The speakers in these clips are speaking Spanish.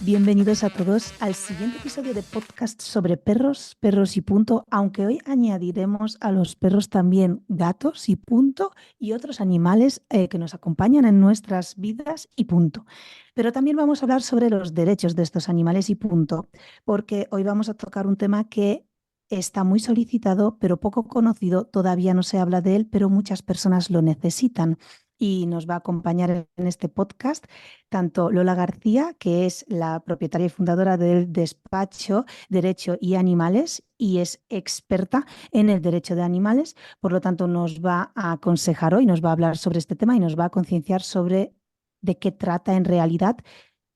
Bienvenidos a todos al siguiente episodio de podcast sobre perros, perros y punto, aunque hoy añadiremos a los perros también gatos y punto y otros animales que nos acompañan en nuestras vidas y punto. Pero también vamos a hablar sobre los derechos de estos animales y punto, porque hoy vamos a tocar un tema que está muy solicitado, pero poco conocido, todavía no se habla de él, pero muchas personas lo necesitan. Y nos va a acompañar en este podcast tanto Lola García, que es la propietaria y fundadora del despacho Derecho y Animales y es experta en el derecho de animales, por lo tanto nos va a aconsejar hoy, nos va a hablar sobre este tema y nos va a concienciar sobre de qué trata en realidad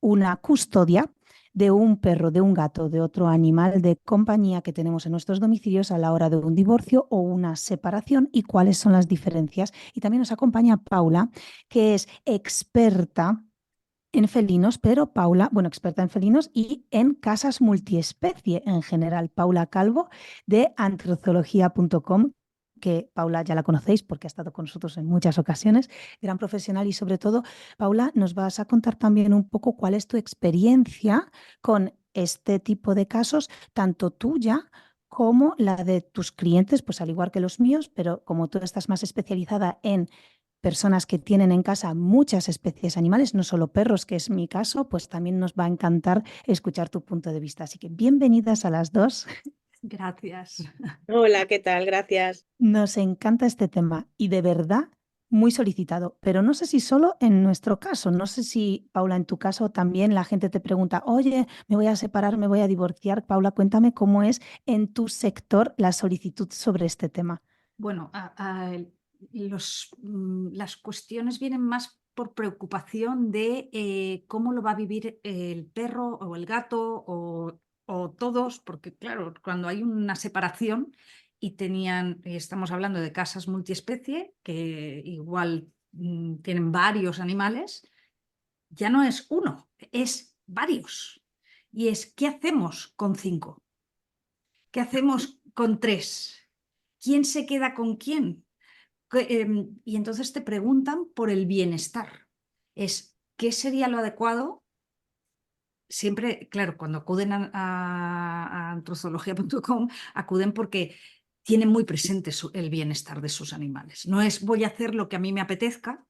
una custodia de un perro, de un gato, de otro animal de compañía que tenemos en nuestros domicilios a la hora de un divorcio o una separación y cuáles son las diferencias. Y también nos acompaña Paula, que es experta en felinos, pero Paula, bueno, experta en felinos y en casas multiespecie en general. Paula Calvo de antrozoología.com, que Paula ya la conocéis porque ha estado con nosotros en muchas ocasiones, gran profesional y sobre todo, Paula, nos vas a contar también un poco cuál es tu experiencia con este tipo de casos, tanto tuya como la de tus clientes, pues al igual que los míos, pero como tú estás más especializada en personas que tienen en casa muchas especies animales, no solo perros, que es mi caso, pues también nos va a encantar escuchar tu punto de vista. Así que bienvenidas a las dos. Gracias. Hola, ¿qué tal? Gracias. Nos encanta este tema y de verdad muy solicitado, pero no sé si solo en nuestro caso, no sé si, Paula, en tu caso también la gente te pregunta, oye, me voy a separar, me voy a divorciar. Paula, cuéntame cómo es en tu sector la solicitud sobre este tema. Bueno, las cuestiones vienen más por preocupación de cómo lo va a vivir el perro o el gato o todos, porque claro, cuando hay una separación y estamos hablando de casas multiespecie, que igual tienen varios animales, ya no es uno, es varios. Y es, ¿qué hacemos con 5? ¿Qué hacemos con 3? ¿Quién se queda con quién? Y entonces te preguntan por el bienestar. ¿Qué sería lo adecuado? Siempre, claro, cuando acuden a antrozoología.com, acuden porque tienen muy presente el bienestar de sus animales. No es voy a hacer lo que a mí me apetezca,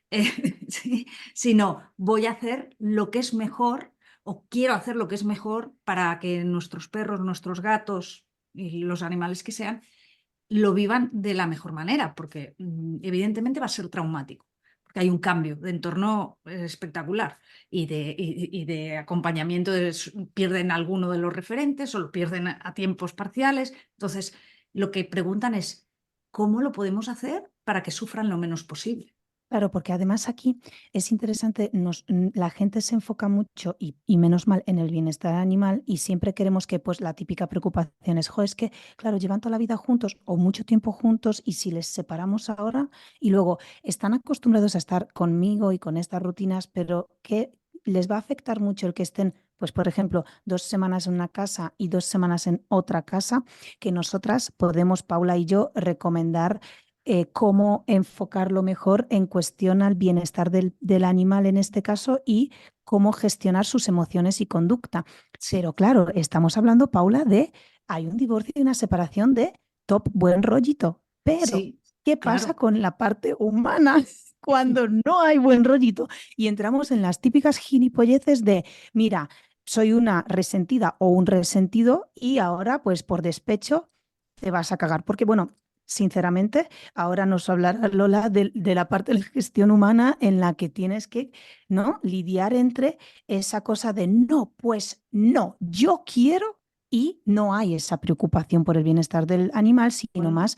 sí, sino voy a hacer lo que es mejor o quiero hacer lo que es mejor para que nuestros perros, nuestros gatos y los animales que sean lo vivan de la mejor manera, porque evidentemente va a ser traumático, porque hay un cambio de entorno espectacular y de acompañamiento, pierden alguno de los referentes o lo pierden a tiempos parciales. Entonces, lo que preguntan es, ¿cómo lo podemos hacer para que sufran lo menos posible? Claro, porque además aquí es interesante, la gente se enfoca mucho y menos mal en el bienestar animal y siempre queremos que pues la típica preocupación es, jo, es que, claro, llevan toda la vida juntos o mucho tiempo juntos y si les separamos ahora y luego están acostumbrados a estar conmigo y con estas rutinas, pero que les va a afectar mucho el que estén, pues por ejemplo, 2 semanas en una casa y 2 semanas en otra casa, que nosotras podemos, Paula y yo, recomendar cómo enfocarlo mejor en cuestión al bienestar del animal en este caso y cómo gestionar sus emociones y conducta. Sí, Pero claro, estamos hablando, Paula, de hay un divorcio y una separación de top buen rollito. Pero, sí, ¿qué pasa claro. con la parte humana cuando no hay buen rollito? Y entramos en las típicas gilipolleces de, mira, soy una resentida o un resentido y ahora, pues por despecho, te vas a cagar. Porque, bueno, sinceramente, ahora nos hablará Lola de la parte de la gestión humana en la que tienes que, ¿no?, lidiar entre esa cosa de no, pues no, yo quiero y no hay esa preocupación por el bienestar del animal, sino Bueno, más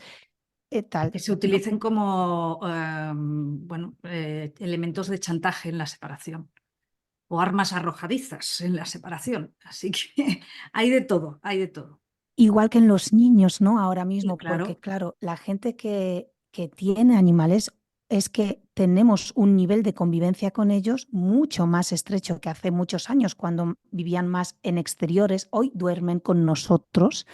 tal, que se ¿no? utilicen como bueno, elementos de chantaje en la separación o armas arrojadizas en la separación. Así que hay de todo, hay de todo. Igual que en los niños, ¿no? Ahora Y mismo, porque claro, claro, la gente que tiene animales es que tenemos un nivel de convivencia con ellos mucho más estrecho que hace muchos años, cuando vivían más en exteriores. Hoy duermen con nosotros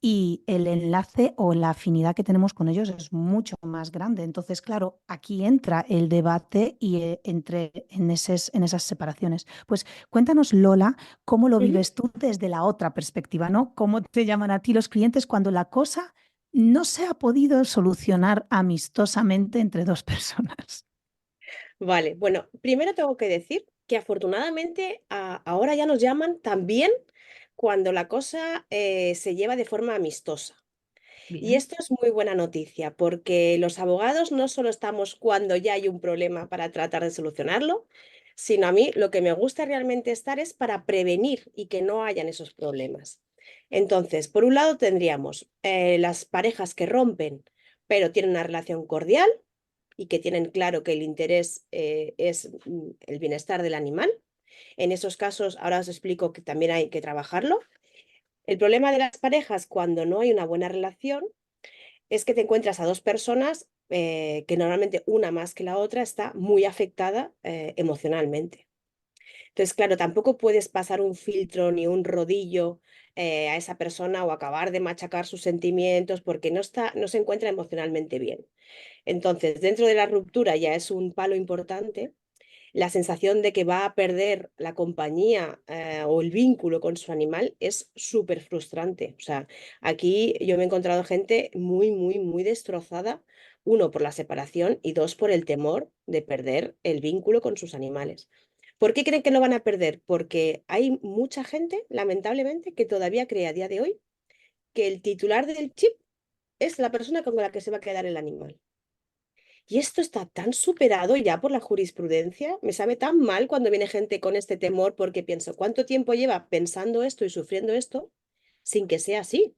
y el enlace o la afinidad que tenemos con ellos es mucho más grande. Entonces, claro, aquí entra el debate y en esas separaciones. Pues cuéntanos, Lola, cómo lo Ujú. vives tú desde la otra perspectiva, ¿no? ¿Cómo te llaman a ti los clientes cuando la cosa no se ha podido solucionar amistosamente entre dos personas? Vale, bueno, primero tengo que decir que afortunadamente ahora ya nos llaman también cuando la cosa se lleva de forma amistosa. Y Bien. esto es muy buena noticia porque los abogados no solo estamos cuando ya hay un problema para tratar de solucionarlo, sino a mí lo que me gusta realmente estar es para prevenir y que no hayan esos problemas. Entonces, por un lado tendríamos las parejas que rompen, pero tienen una relación cordial y que tienen claro que el interés es el bienestar del animal. En esos casos, ahora os explico que también hay que trabajarlo. El problema de las parejas cuando no hay una buena relación es que te encuentras a dos personas que normalmente una más que la otra está muy afectada emocionalmente. Entonces, claro, tampoco puedes pasar un filtro ni un rodillo a esa persona o acabar de machacar sus sentimientos porque no se encuentra emocionalmente bien. Entonces, dentro de la ruptura ya es un palo importante. La sensación de que va a perder la compañía o el vínculo con su animal es súper frustrante. O sea, aquí yo me he encontrado gente muy, muy, muy destrozada, uno por la separación y dos por el temor de perder el vínculo con sus animales. ¿Por qué creen que lo van a perder? Porque hay mucha gente, lamentablemente, que todavía cree a día de hoy que el titular del chip es la persona con la que se va a quedar el animal. Y esto está tan superado ya por la jurisprudencia. Me sabe tan mal cuando viene gente con este temor porque pienso, ¿cuánto tiempo lleva pensando esto y sufriendo esto sin que sea así?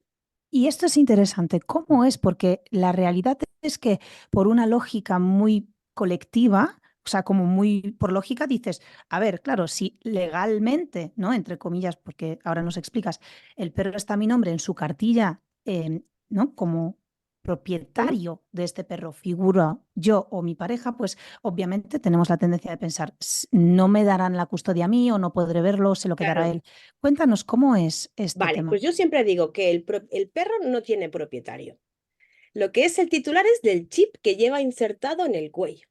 Y esto es interesante. ¿Cómo es? Porque la realidad es que por una lógica muy colectiva, o sea, como muy por lógica, dices, a ver, claro, si legalmente, ¿no? Entre comillas, porque ahora nos explicas, el perro está a mi nombre en su cartilla, ¿no? Como ¿Mm? propietario de este perro, figura yo o mi pareja, pues obviamente tenemos la tendencia de pensar, No me darán la custodia a mí o no podré verlo, se lo quedará Claro. él". Cuéntanos cómo es este Vale, tema. pues yo siempre digo que el perro no tiene propietario. Lo que es el titular es del chip que lleva insertado en el cuello,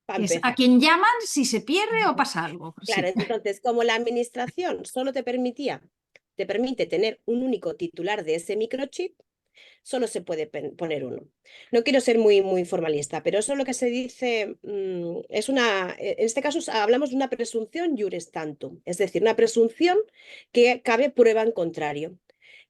para Que es a empezar. quien llaman si se pierde o pasa algo. Claro, Sí. entonces, como la administración solo te permite tener un único titular de ese microchip, solo se puede poner uno. No quiero ser muy, muy formalista, pero eso es lo que se dice, en este caso hablamos de una presunción iuris tantum, es decir, una presunción que cabe prueba en contrario.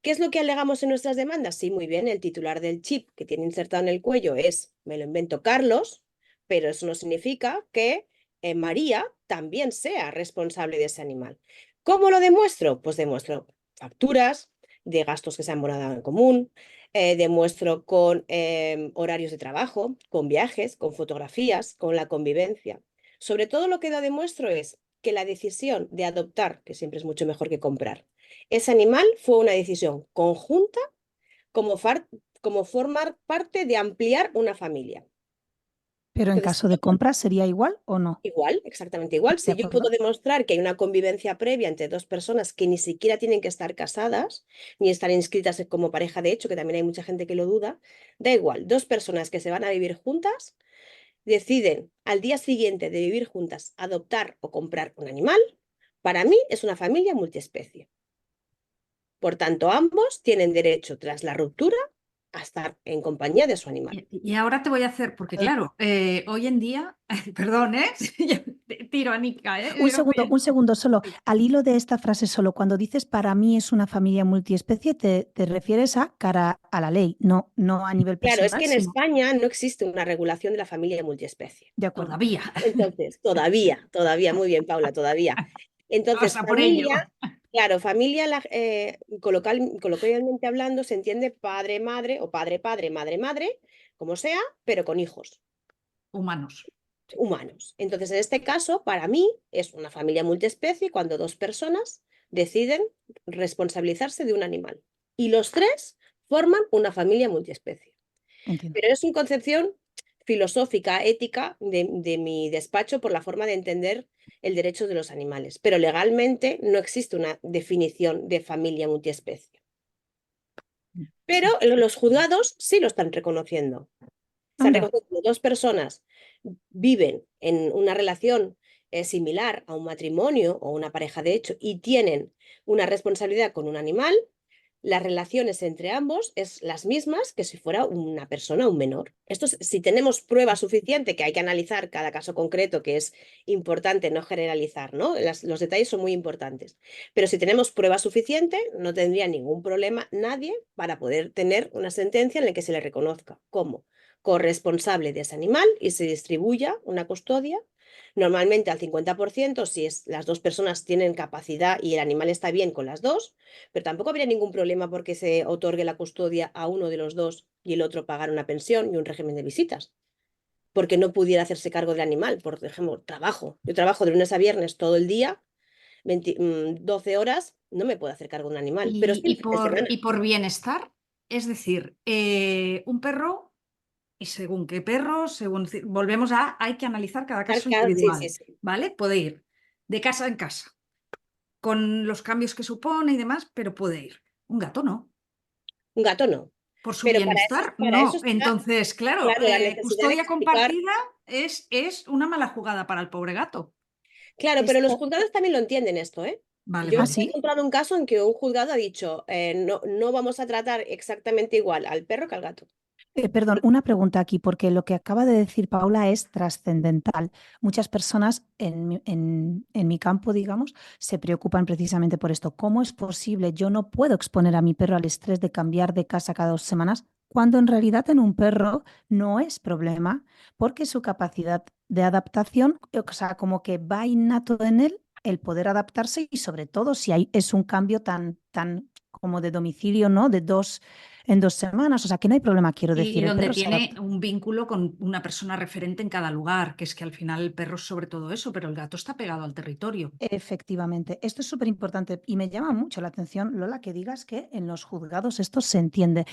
¿Qué es lo que alegamos en nuestras demandas? Sí, muy bien, el titular del chip que tiene insertado en el cuello es, me lo invento, Carlos, pero eso no significa que María también sea responsable de ese animal. ¿Cómo lo demuestro? Pues demuestro facturas de gastos que se han abonado en común, demuestro con horarios de trabajo, con viajes, con fotografías, con la convivencia. Sobre todo lo que lo demuestro es que la decisión de adoptar, que siempre es mucho mejor que comprar, ese animal fue una decisión conjunta como formar parte de ampliar una familia. Pero en Entonces, caso de compra, ¿sería igual o no? igual, exactamente igual. ¿De Si yo puedo acuerdo? demostrar que hay una convivencia previa entre dos personas que ni siquiera tienen que estar casadas, ni estar inscritas como pareja de hecho, que también hay mucha gente que lo duda, da igual, dos personas que se van a vivir juntas deciden al día siguiente de vivir juntas adoptar o comprar un animal, para mí es una familia multiespecie. Por tanto, ambos tienen derecho tras la ruptura a estar en compañía de su animal. Y ahora te voy a hacer, porque claro, hoy en día, perdón, ¿eh? Tiro a Nica, ¿eh? Un segundo solo. Al hilo de esta frase solo, cuando dices para mí es una familia multiespecie, te refieres a cara a la ley, no a nivel Claro, es personal, que en sino... España no existe una regulación de la familia multiespecie. De acuerdo. Todavía. Entonces, todavía, muy bien, Paula, todavía. Vamos Entonces, a por ello. familia, claro, familia, coloquialmente hablando, se entiende padre, madre o padre, padre, madre, madre, como sea, pero con hijos Humanos. humanos. Entonces, en este caso, para mí, es una familia multiespecie cuando dos personas deciden responsabilizarse de un animal. Y los tres forman una familia multiespecie. Entiendo. Pero es una concepción filosófica, ética de mi despacho por la forma de entender el derecho de los animales. Pero legalmente no existe una definición de familia multiespecie. Pero los juzgados sí lo están reconociendo. Están Anda. reconociendo que dos personas viven en una relación similar a un matrimonio o una pareja de hecho y tienen una responsabilidad con un animal, las relaciones entre ambos es las mismas que si fuera una persona, un menor. Esto es, si tenemos prueba suficiente, que hay que analizar cada caso concreto, que es importante no generalizar, ¿no? Los detalles son muy importantes. Pero si tenemos prueba suficiente, no tendría ningún problema nadie para poder tener una sentencia en la que se le reconozca como corresponsable de ese animal y se distribuya una custodia normalmente al 50% si las dos personas tienen capacidad y el animal está bien con las dos, pero tampoco habría ningún problema porque se otorgue la custodia a uno de los dos y el otro pagar una pensión y un régimen de visitas, porque no pudiera hacerse cargo del animal. Por ejemplo, yo trabajo de lunes a viernes todo el día, 12 horas, no me puedo hacer cargo de un animal, pero sí Y, el y fin de por, semana. y por bienestar, es decir, un perro, y según qué perro, volvemos a, hay que analizar cada caso Sí, sí, individual, sí. ¿vale? Puede ir de casa en casa, con los cambios que supone y demás, pero puede ir. Un gato no. Un gato no. Por su Pero bienestar, para eso no. está, Entonces, claro, claro, la necesidad de custodia explicar. compartida es una mala jugada para el pobre gato. Claro, pero los Esto, juzgados también lo entienden esto, ¿eh? Vale, Yo ah, vale. he sí. encontrado un caso en que un juzgado ha dicho, no, no vamos a tratar exactamente igual al perro que al gato. Perdón, una pregunta aquí, porque lo que acaba de decir Paula es trascendental. Muchas personas en mi campo, digamos, se preocupan precisamente por esto. ¿Cómo es posible? Yo no puedo exponer a mi perro al estrés de cambiar de casa cada 2 semanas, cuando en realidad en un perro no es problema, porque su capacidad de adaptación, o sea, como que va innato en él el poder adaptarse y sobre todo si es un cambio tan como de domicilio, ¿no? De en 2 semanas, o sea que no hay problema, quiero Y decir, el donde perro se tiene adapta. un vínculo con una persona referente en cada lugar, que es que al final el perro es sobre todo eso, pero el gato está pegado al territorio. Efectivamente, esto es súper importante y me llama mucho la atención, Lola, que digas que en los juzgados esto se entiende.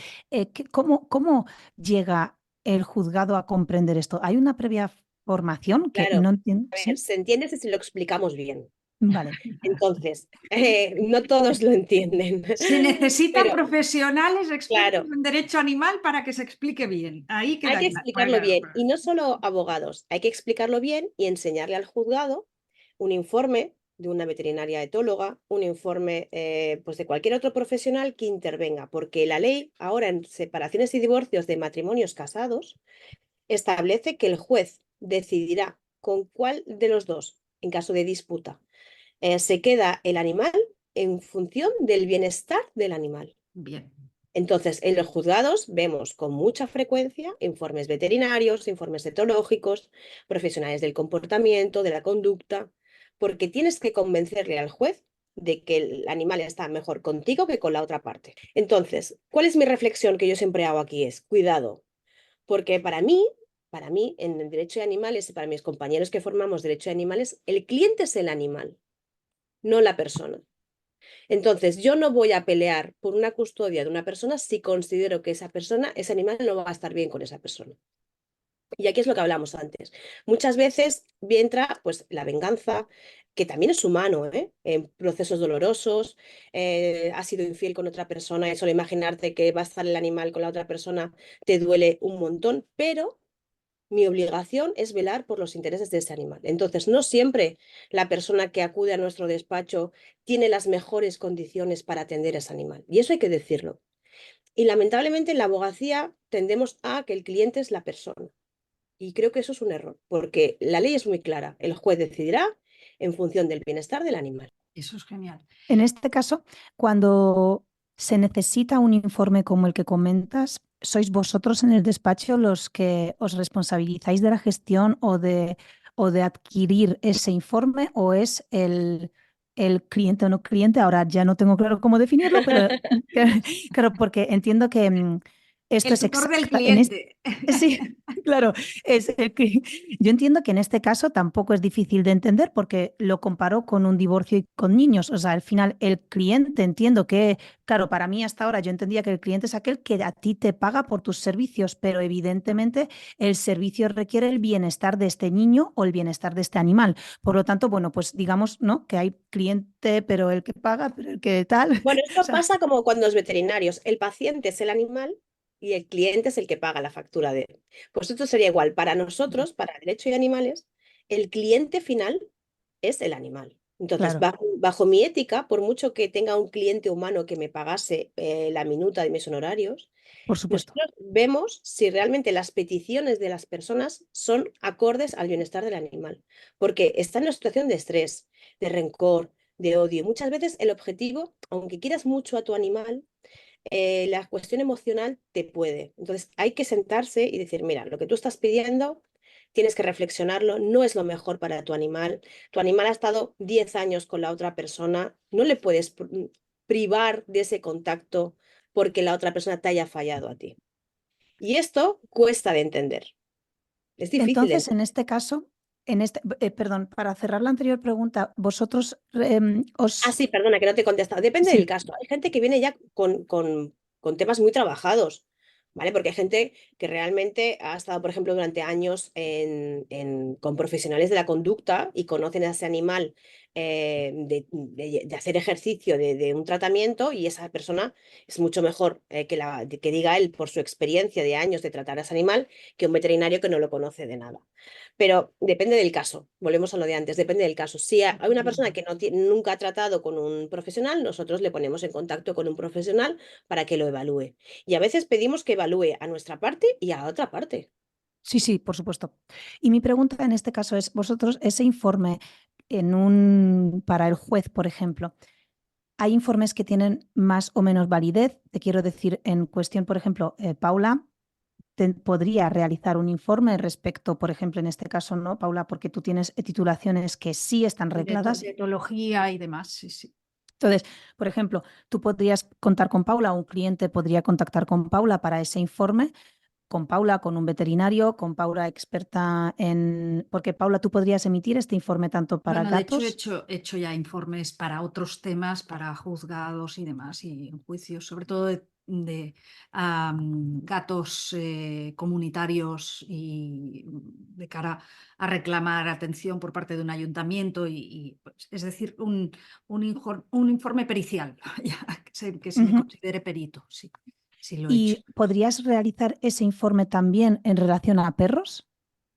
¿Cómo llega el juzgado a comprender esto? ¿Hay una previa formación que Claro, no entiendo? a ver, Sí, se entiende si lo explicamos bien. vale. Entonces, no todos lo entienden, Se necesitan pero profesionales expertos claro, en derecho animal para que se explique bien. Ahí hay queda que claro. explicarlo bien y no solo abogados, hay que explicarlo bien y enseñarle al juzgado un informe de una veterinaria etóloga, un informe pues de cualquier otro profesional que intervenga, porque la ley ahora en separaciones y divorcios de matrimonios casados establece que el juez decidirá con cuál de los dos, en caso de disputa, se queda el animal en función del bienestar del animal. Bien. Entonces, en los juzgados vemos con mucha frecuencia informes veterinarios, informes etológicos, profesionales del comportamiento, de la conducta, porque tienes que convencerle al juez de que el animal está mejor contigo que con la otra parte. Entonces, ¿cuál es mi reflexión que yo siempre hago aquí? Es cuidado, porque para mí, en el derecho de animales y para mis compañeros que formamos derecho de animales, el cliente es el animal, no la persona. Entonces, yo no voy a pelear por una custodia de una persona si considero que esa persona, ese animal no va a estar bien con esa persona. Y aquí es lo que hablamos antes. Muchas veces entra pues la venganza, que también es humano, ¿eh? En procesos dolorosos, has sido infiel con otra persona y solo imaginarte que va a estar el animal con la otra persona te duele un montón, pero mi obligación es velar por los intereses de ese animal. Entonces, no siempre la persona que acude a nuestro despacho tiene las mejores condiciones para atender a ese animal. Y eso hay que decirlo. Y lamentablemente en la abogacía tendemos a que el cliente es la persona. Y creo que eso es un error, porque la ley es muy clara. El juez decidirá en función del bienestar del animal. Eso es genial. En este caso, cuando se necesita un informe como el que comentas, ¿sois vosotros en el despacho los que os responsabilizáis de la gestión o de adquirir ese informe o es el cliente o no cliente? Ahora ya no tengo claro cómo definirlo, pero claro, porque entiendo que Esto El es tutor del exacta, en cliente. sí, claro. Yo entiendo que en este caso tampoco es difícil de entender porque lo comparó con un divorcio y con niños. O sea, al final el cliente entiendo que, claro, para mí hasta ahora yo entendía que el cliente es aquel que a ti te paga por tus servicios, pero evidentemente el servicio requiere el bienestar de este niño o el bienestar de este animal. Por lo tanto, bueno, pues digamos, ¿no? Que hay cliente, pero el que paga, pero el que tal. Bueno, O esto sea, pasa como cuando los veterinarios, el paciente es el animal y el cliente es el que paga la factura de él. Pues esto sería igual. Para nosotros, para Derecho y Animales, el cliente final es el animal. Entonces, claro, bajo mi ética, por mucho que tenga un cliente humano que me pagase la minuta de mis honorarios, por supuesto. nosotros vemos si realmente las peticiones de las personas son acordes al bienestar del animal, porque está en una situación de estrés, de rencor, de odio. Muchas veces el objetivo, aunque quieras mucho a tu animal, la cuestión emocional te puede. Entonces hay que sentarse y decir, mira, lo que tú estás pidiendo, tienes que reflexionarlo, no es lo mejor para tu animal. Tu animal ha estado 10 años con la otra persona, no le puedes privar de ese contacto porque la otra persona te haya fallado a ti. Y esto cuesta de entender, es difícil de Entonces, en entender. este caso, perdón, para cerrar la anterior pregunta, vosotros Ah, os... sí, perdona, que no te he contestado. Depende del Sí, caso. Hay gente que viene ya con temas muy trabajados, ¿vale? Porque hay gente que realmente ha estado, por ejemplo, durante años con profesionales de la conducta y conocen a ese animal de hacer ejercicio, de un tratamiento, y esa persona es mucho mejor que diga él por su experiencia de años de tratar a ese animal que un veterinario que no lo conoce de nada. Pero depende del caso, volvemos a lo de antes, depende del caso. Si hay una persona que nunca ha tratado con un profesional, nosotros le ponemos en contacto con un profesional para que lo evalúe. Y a veces pedimos que evalúe a nuestra parte y a otra parte. sí, sí, por supuesto. Y mi pregunta en este caso es, vosotros, ese informe para el juez, por ejemplo, ¿hay informes que tienen más o menos validez? Te quiero decir, en cuestión, por ejemplo, Paula podría realizar un informe respecto, por ejemplo, en este caso, ¿no, Paula? Porque tú tienes titulaciones que sí están regladas. De etología y demás, sí, sí. Entonces, por ejemplo, tú podrías contar con Paula, un cliente podría contactar con Paula para ese informe, con Paula, con un veterinario, con Paula experta en... Porque Paula, tú podrías emitir este informe tanto para Bueno, de hecho gatos. he hecho ya informes para otros temas, para juzgados y demás, y en juicios, sobre todo de gatos comunitarios y de cara a reclamar atención por parte de un ayuntamiento, pues, es decir, un informe pericial, ya, que se me Ujú. considere perito, sí, sí lo he hecho. ¿Y podrías realizar ese informe también en relación a perros?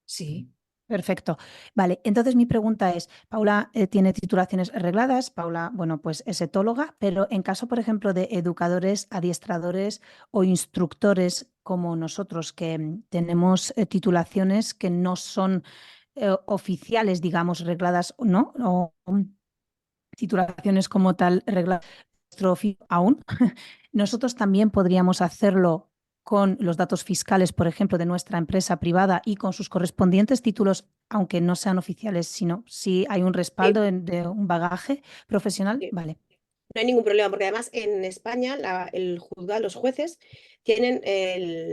Sí. Perfecto. Vale, entonces mi pregunta es, Paula tiene titulaciones regladas, Paula, bueno, pues es etóloga, pero en caso, por ejemplo, de educadores, adiestradores o instructores como nosotros, que tenemos titulaciones que no son oficiales, digamos, regladas, ¿no? O titulaciones como tal regladas nuestro oficio aún, nosotros también podríamos hacerlo con los datos fiscales, por ejemplo, de nuestra empresa privada y con sus correspondientes títulos, aunque no sean oficiales, sino si hay un Sí, respaldo de un bagaje profesional, sí. vale. No hay ningún problema, porque además en España el juzgado, los jueces tienen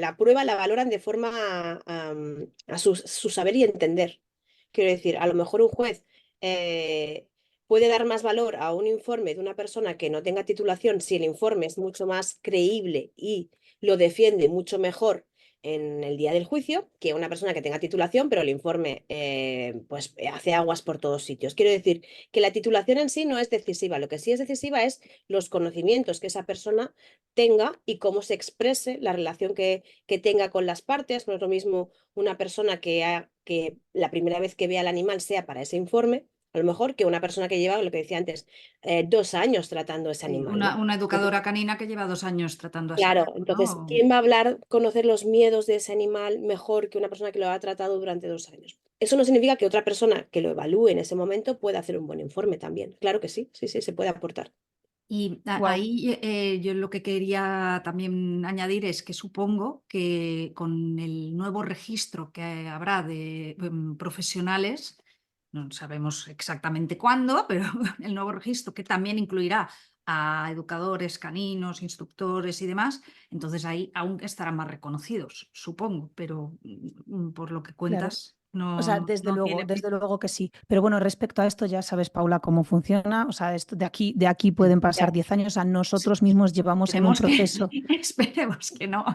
la prueba, la valoran de forma a su saber y entender. Quiero decir, a lo mejor un juez puede dar más valor a un informe de una persona que no tenga titulación si el informe es mucho más creíble y lo defiende mucho mejor en el día del juicio que una persona que tenga titulación, pero el informe pues hace aguas por todos sitios. Quiero decir que la titulación en sí no es decisiva, lo que sí es decisiva es los conocimientos que esa persona tenga y cómo se exprese, la relación que tenga con las partes. No es lo mismo una persona que la primera vez que vea al animal sea para ese informe, a lo mejor que una persona que lleva, lo que decía antes, 2 años tratando ese Sí, animal, ¿no? una educadora canina que lleva 2 años tratando a ese Claro, perro, entonces, ¿no? ¿quién va a hablar, conocer los miedos de ese animal mejor que una persona que lo ha tratado durante 2 años? Eso no significa que otra persona que lo evalúe en ese momento pueda hacer un buen informe también. Claro que sí, sí, sí, se puede aportar. Y Wow. ahí yo lo que quería también añadir es que supongo que con el nuevo registro que habrá de profesionales, no sabemos exactamente cuándo, pero el nuevo registro que también incluirá a educadores caninos, instructores y demás, entonces ahí aún estarán más reconocidos, supongo, pero por lo que Claro. cuentas O sea, no tiene desde luego que sí. Pero bueno, respecto a esto, ya sabes, Paula, cómo funciona. O sea, esto de aquí pueden pasar Ya. 10 años. O sea, nosotros mismos llevamos en un Esperemos proceso. esperemos que no,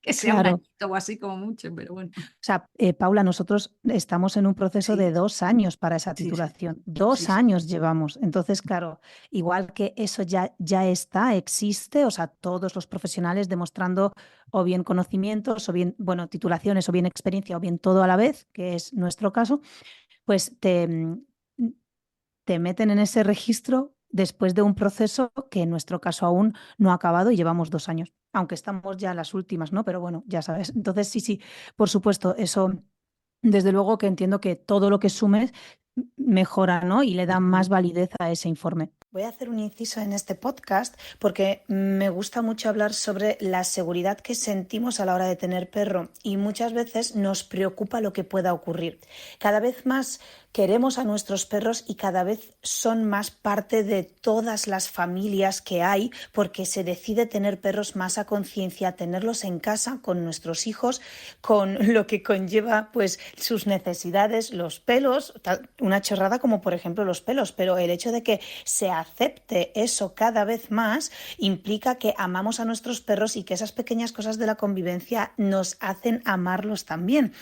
que sea un Claro. añito o así como mucho, pero bueno. O sea, Paula, nosotros estamos en un proceso de Sí, 2 años para esa sí, sí, titulación. sí, Dos sí. años llevamos. Entonces, claro, igual que eso ya está, existe, o sea, todos los profesionales demostrando o bien conocimientos, o bien, bueno, titulaciones, o bien experiencia, o bien todo a la vez, que es nuestro caso, pues te meten en ese registro después de un proceso que en nuestro caso aún no ha acabado y llevamos 2 años, aunque estamos ya en las últimas, ¿no? Pero bueno, ya sabes. Entonces, sí, sí, por supuesto, eso, desde luego que entiendo que todo lo que sumes mejora, ¿no? Y le da más Ujú. validez a ese informe. Voy a hacer un inciso en este podcast porque me gusta mucho hablar sobre la seguridad que sentimos a la hora de tener perro y muchas veces nos preocupa lo que pueda ocurrir. Cada vez más queremos a nuestros perros y cada vez son más parte de todas las familias que hay porque se decide tener perros más a conciencia, tenerlos en casa con nuestros hijos, con lo que conlleva pues sus necesidades, los pelos, una chorrada como por ejemplo los pelos, pero el hecho de que se acepte eso cada vez más implica que amamos a nuestros perros y que esas pequeñas cosas de la convivencia nos hacen amarlos también.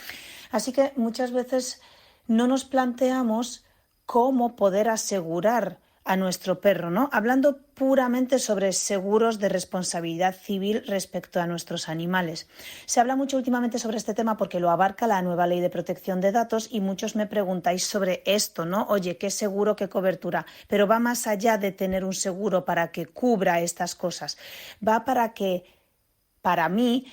Así que muchas veces no nos planteamos cómo poder asegurar a nuestro perro, ¿no? Hablando puramente sobre seguros de responsabilidad civil respecto a nuestros animales. Se habla mucho últimamente sobre este tema porque lo abarca la nueva ley de protección de datos y muchos me preguntáis sobre esto, ¿no? Oye, ¿qué seguro, qué cobertura? Pero va más allá de tener un seguro para que cubra estas cosas. Va para que, para mí,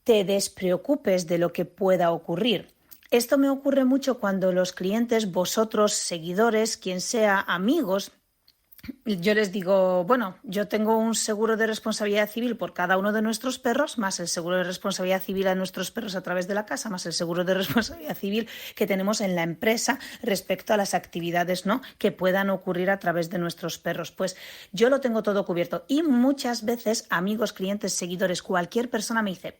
te despreocupes de lo que pueda ocurrir. Esto me ocurre mucho cuando los clientes, vosotros, seguidores, quien sea, amigos, yo les digo, bueno, yo tengo un seguro de responsabilidad civil por cada uno de nuestros perros, más el seguro de responsabilidad civil a nuestros perros a través de la casa, más el seguro de responsabilidad civil que tenemos en la empresa respecto a las actividades, ¿no?, que puedan ocurrir a través de nuestros perros. Pues yo lo tengo todo cubierto y muchas veces amigos, clientes, seguidores, cualquier persona me dice,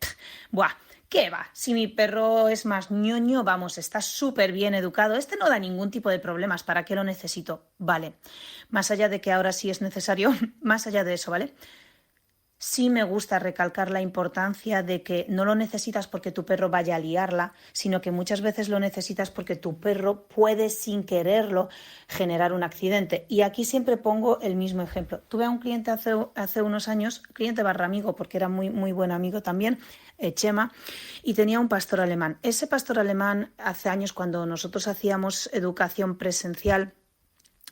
buah, ¿qué va? Si mi perro es más ñoño, vamos, está súper bien educado, este no da ningún tipo de problemas, ¿para qué lo necesito? Vale, más allá de que ahora sí es necesario, más allá de eso, ¿vale? Sí me gusta recalcar la importancia de que no lo necesitas porque tu perro vaya a liarla, sino que muchas veces lo necesitas porque tu perro puede sin quererlo generar un accidente. Y aquí siempre pongo el mismo ejemplo. Tuve a un cliente hace unos años, cliente barra amigo, porque era muy, muy buen amigo también, Chema, y tenía un pastor alemán. Ese pastor alemán, hace años cuando nosotros hacíamos educación presencial,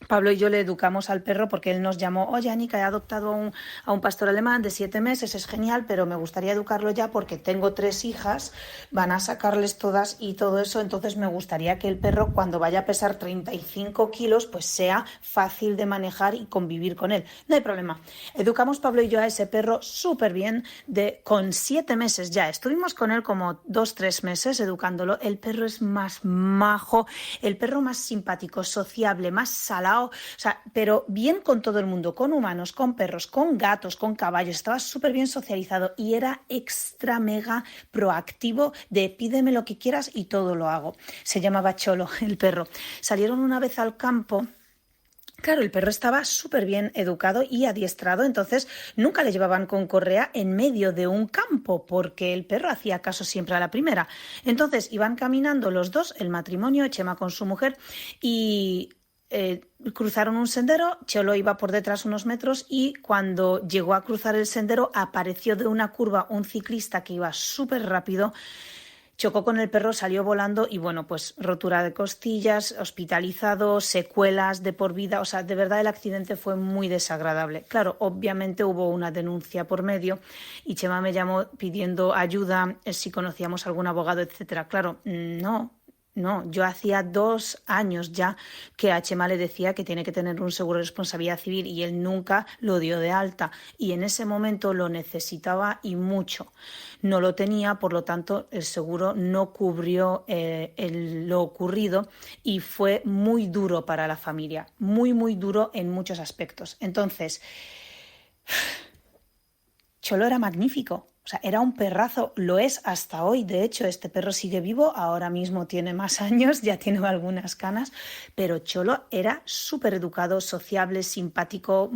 Pablo y yo le educamos al perro porque él nos llamó, oye, Anika, he adoptado a un pastor alemán de 7 meses, es genial, pero me gustaría educarlo ya porque tengo 3 hijas, van a sacarles todas y todo eso, entonces me gustaría que el perro cuando vaya a pesar 35 kilos, pues sea fácil de manejar y convivir con él. No hay problema. Educamos Pablo y yo a ese perro súper bien, con 7 meses ya. Estuvimos con él como 2-3 meses educándolo. El perro es más majo, el perro más simpático, sociable, más salado, o sea, pero bien con todo el mundo, con humanos, con perros, con gatos, con caballos, estaba súper bien socializado y era extra mega proactivo de pídeme lo que quieras y todo lo hago. Se llamaba Cholo, el perro. Salieron una vez al campo. Claro, el perro estaba súper bien educado y adiestrado, entonces nunca le llevaban con correa en medio de un campo, porque el perro hacía caso siempre a la primera. Entonces iban caminando los dos, el matrimonio, Chema con su mujer, y cruzaron un sendero, Cholo iba por detrás unos metros y cuando llegó a cruzar el sendero apareció de una curva un ciclista que iba súper rápido. Chocó con el perro, salió volando y bueno, pues rotura de costillas, hospitalizado, secuelas de por vida. O sea, de verdad el accidente fue muy desagradable. Claro, obviamente hubo una denuncia por medio y Chema me llamó pidiendo ayuda, si conocíamos algún abogado, etcétera. Claro, no, yo hacía 2 años ya que a Chema le decía que tiene que tener un seguro de responsabilidad civil y él nunca lo dio de alta y en ese momento lo necesitaba y mucho. No lo tenía, por lo tanto el seguro no cubrió lo ocurrido y fue muy duro para la familia, muy, muy duro en muchos aspectos. Entonces, Cholo era magnífico. O sea, era un perrazo, lo es hasta hoy. De hecho, este perro sigue vivo, ahora mismo tiene más años, ya tiene algunas canas, pero Cholo era súper educado, sociable, simpático,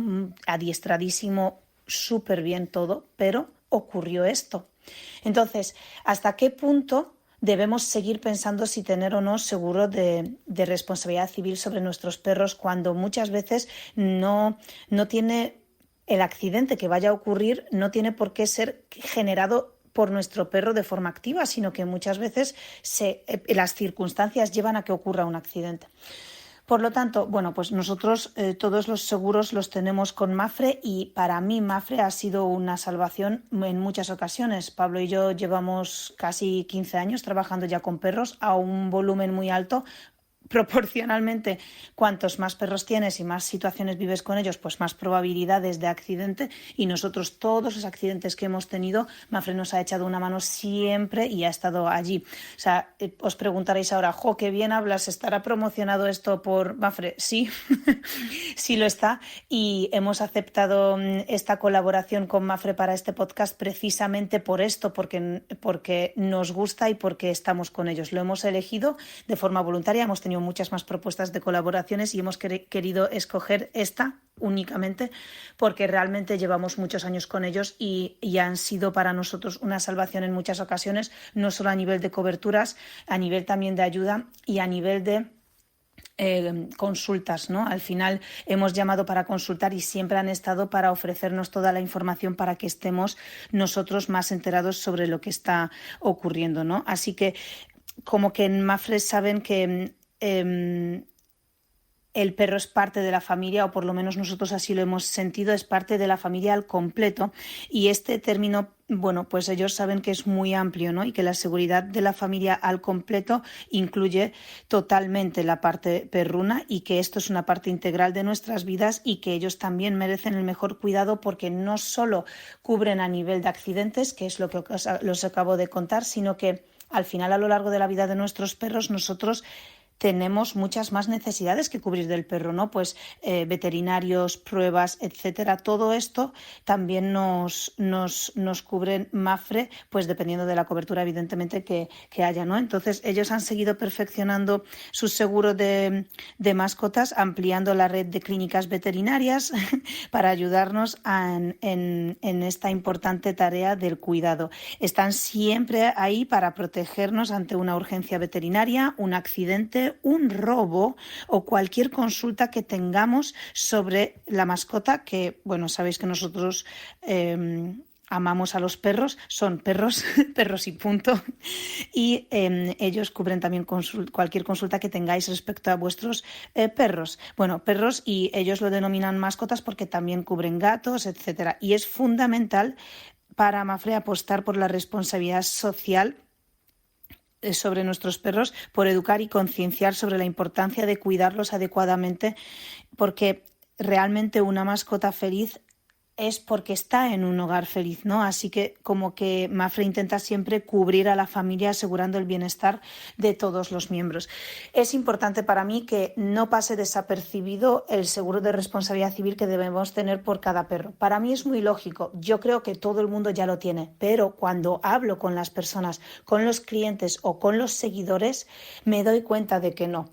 adiestradísimo, súper bien todo, pero ocurrió esto. Entonces, ¿hasta qué punto debemos seguir pensando si tener o no seguro de responsabilidad civil sobre nuestros perros cuando muchas veces no tiene el accidente que vaya a ocurrir, no tiene por qué ser generado por nuestro perro de forma activa, sino que muchas veces las circunstancias llevan a que ocurra un accidente? Por lo tanto, bueno, pues nosotros todos los seguros los tenemos con Mapfre y para mí Mapfre ha sido una salvación en muchas ocasiones. Pablo y yo llevamos casi 15 años trabajando ya con perros a un volumen muy alto. Proporcionalmente, cuantos más perros tienes y más situaciones vives con ellos, pues más probabilidades de accidente. Y nosotros, todos los accidentes que hemos tenido, Mapfre nos ha echado una mano siempre y ha estado allí. O sea, os preguntaréis ahora, jo, qué bien hablas, ¿estará promocionado esto por Mapfre? Sí, sí lo está. Y hemos aceptado esta colaboración con Mapfre para este podcast precisamente por esto, porque nos gusta y porque estamos con ellos. Lo hemos elegido de forma voluntaria, hemos tenido muchas más propuestas de colaboraciones y hemos querido escoger esta únicamente porque realmente llevamos muchos años con ellos y han sido para nosotros una salvación en muchas ocasiones, no solo a nivel de coberturas, a nivel también de ayuda y a nivel de consultas, ¿no? Al final hemos llamado para consultar y siempre han estado para ofrecernos toda la información para que estemos nosotros más enterados sobre lo que está ocurriendo, ¿no? Así que como que en Mapfre saben que el perro es parte de la familia, o por lo menos nosotros así lo hemos sentido, es parte de la familia al completo. Y este término, bueno, pues ellos saben que es muy amplio, ¿no? Y que la seguridad de la familia al completo incluye totalmente la parte perruna y que esto es una parte integral de nuestras vidas y que ellos también merecen el mejor cuidado porque no solo cubren a nivel de accidentes, que es lo que os acabo de contar, sino que al final, a lo largo de la vida de nuestros perros, nosotros tenemos muchas más necesidades que cubrir del perro, ¿no? Pues veterinarios, pruebas, etcétera. Todo esto también nos cubren Mapfre, pues dependiendo de la cobertura, evidentemente, que haya, ¿no? Entonces, ellos han seguido perfeccionando su seguro de mascotas, ampliando la red de clínicas veterinarias para ayudarnos en esta importante tarea del cuidado. Están siempre ahí para protegernos ante una urgencia veterinaria, un accidente, un robo o cualquier consulta que tengamos sobre la mascota, que, bueno, sabéis que nosotros amamos a los perros, son perros, perros y punto. Y ellos cubren también cualquier consulta que tengáis respecto a vuestros perros. Bueno, perros, y ellos lo denominan mascotas porque también cubren gatos, etcétera. Y es fundamental para Mapfre apostar por la responsabilidad social sobre nuestros perros, por educar y concienciar sobre la importancia de cuidarlos adecuadamente, porque realmente una mascota feliz es porque está en un hogar feliz, ¿no? Así que como que Mapfre intenta siempre cubrir a la familia asegurando el bienestar de todos los miembros. Es importante para mí que no pase desapercibido el seguro de responsabilidad civil que debemos tener por cada perro. Para mí es muy lógico, yo creo que todo el mundo ya lo tiene, pero cuando hablo con las personas, con los clientes o con los seguidores, me doy cuenta de que no.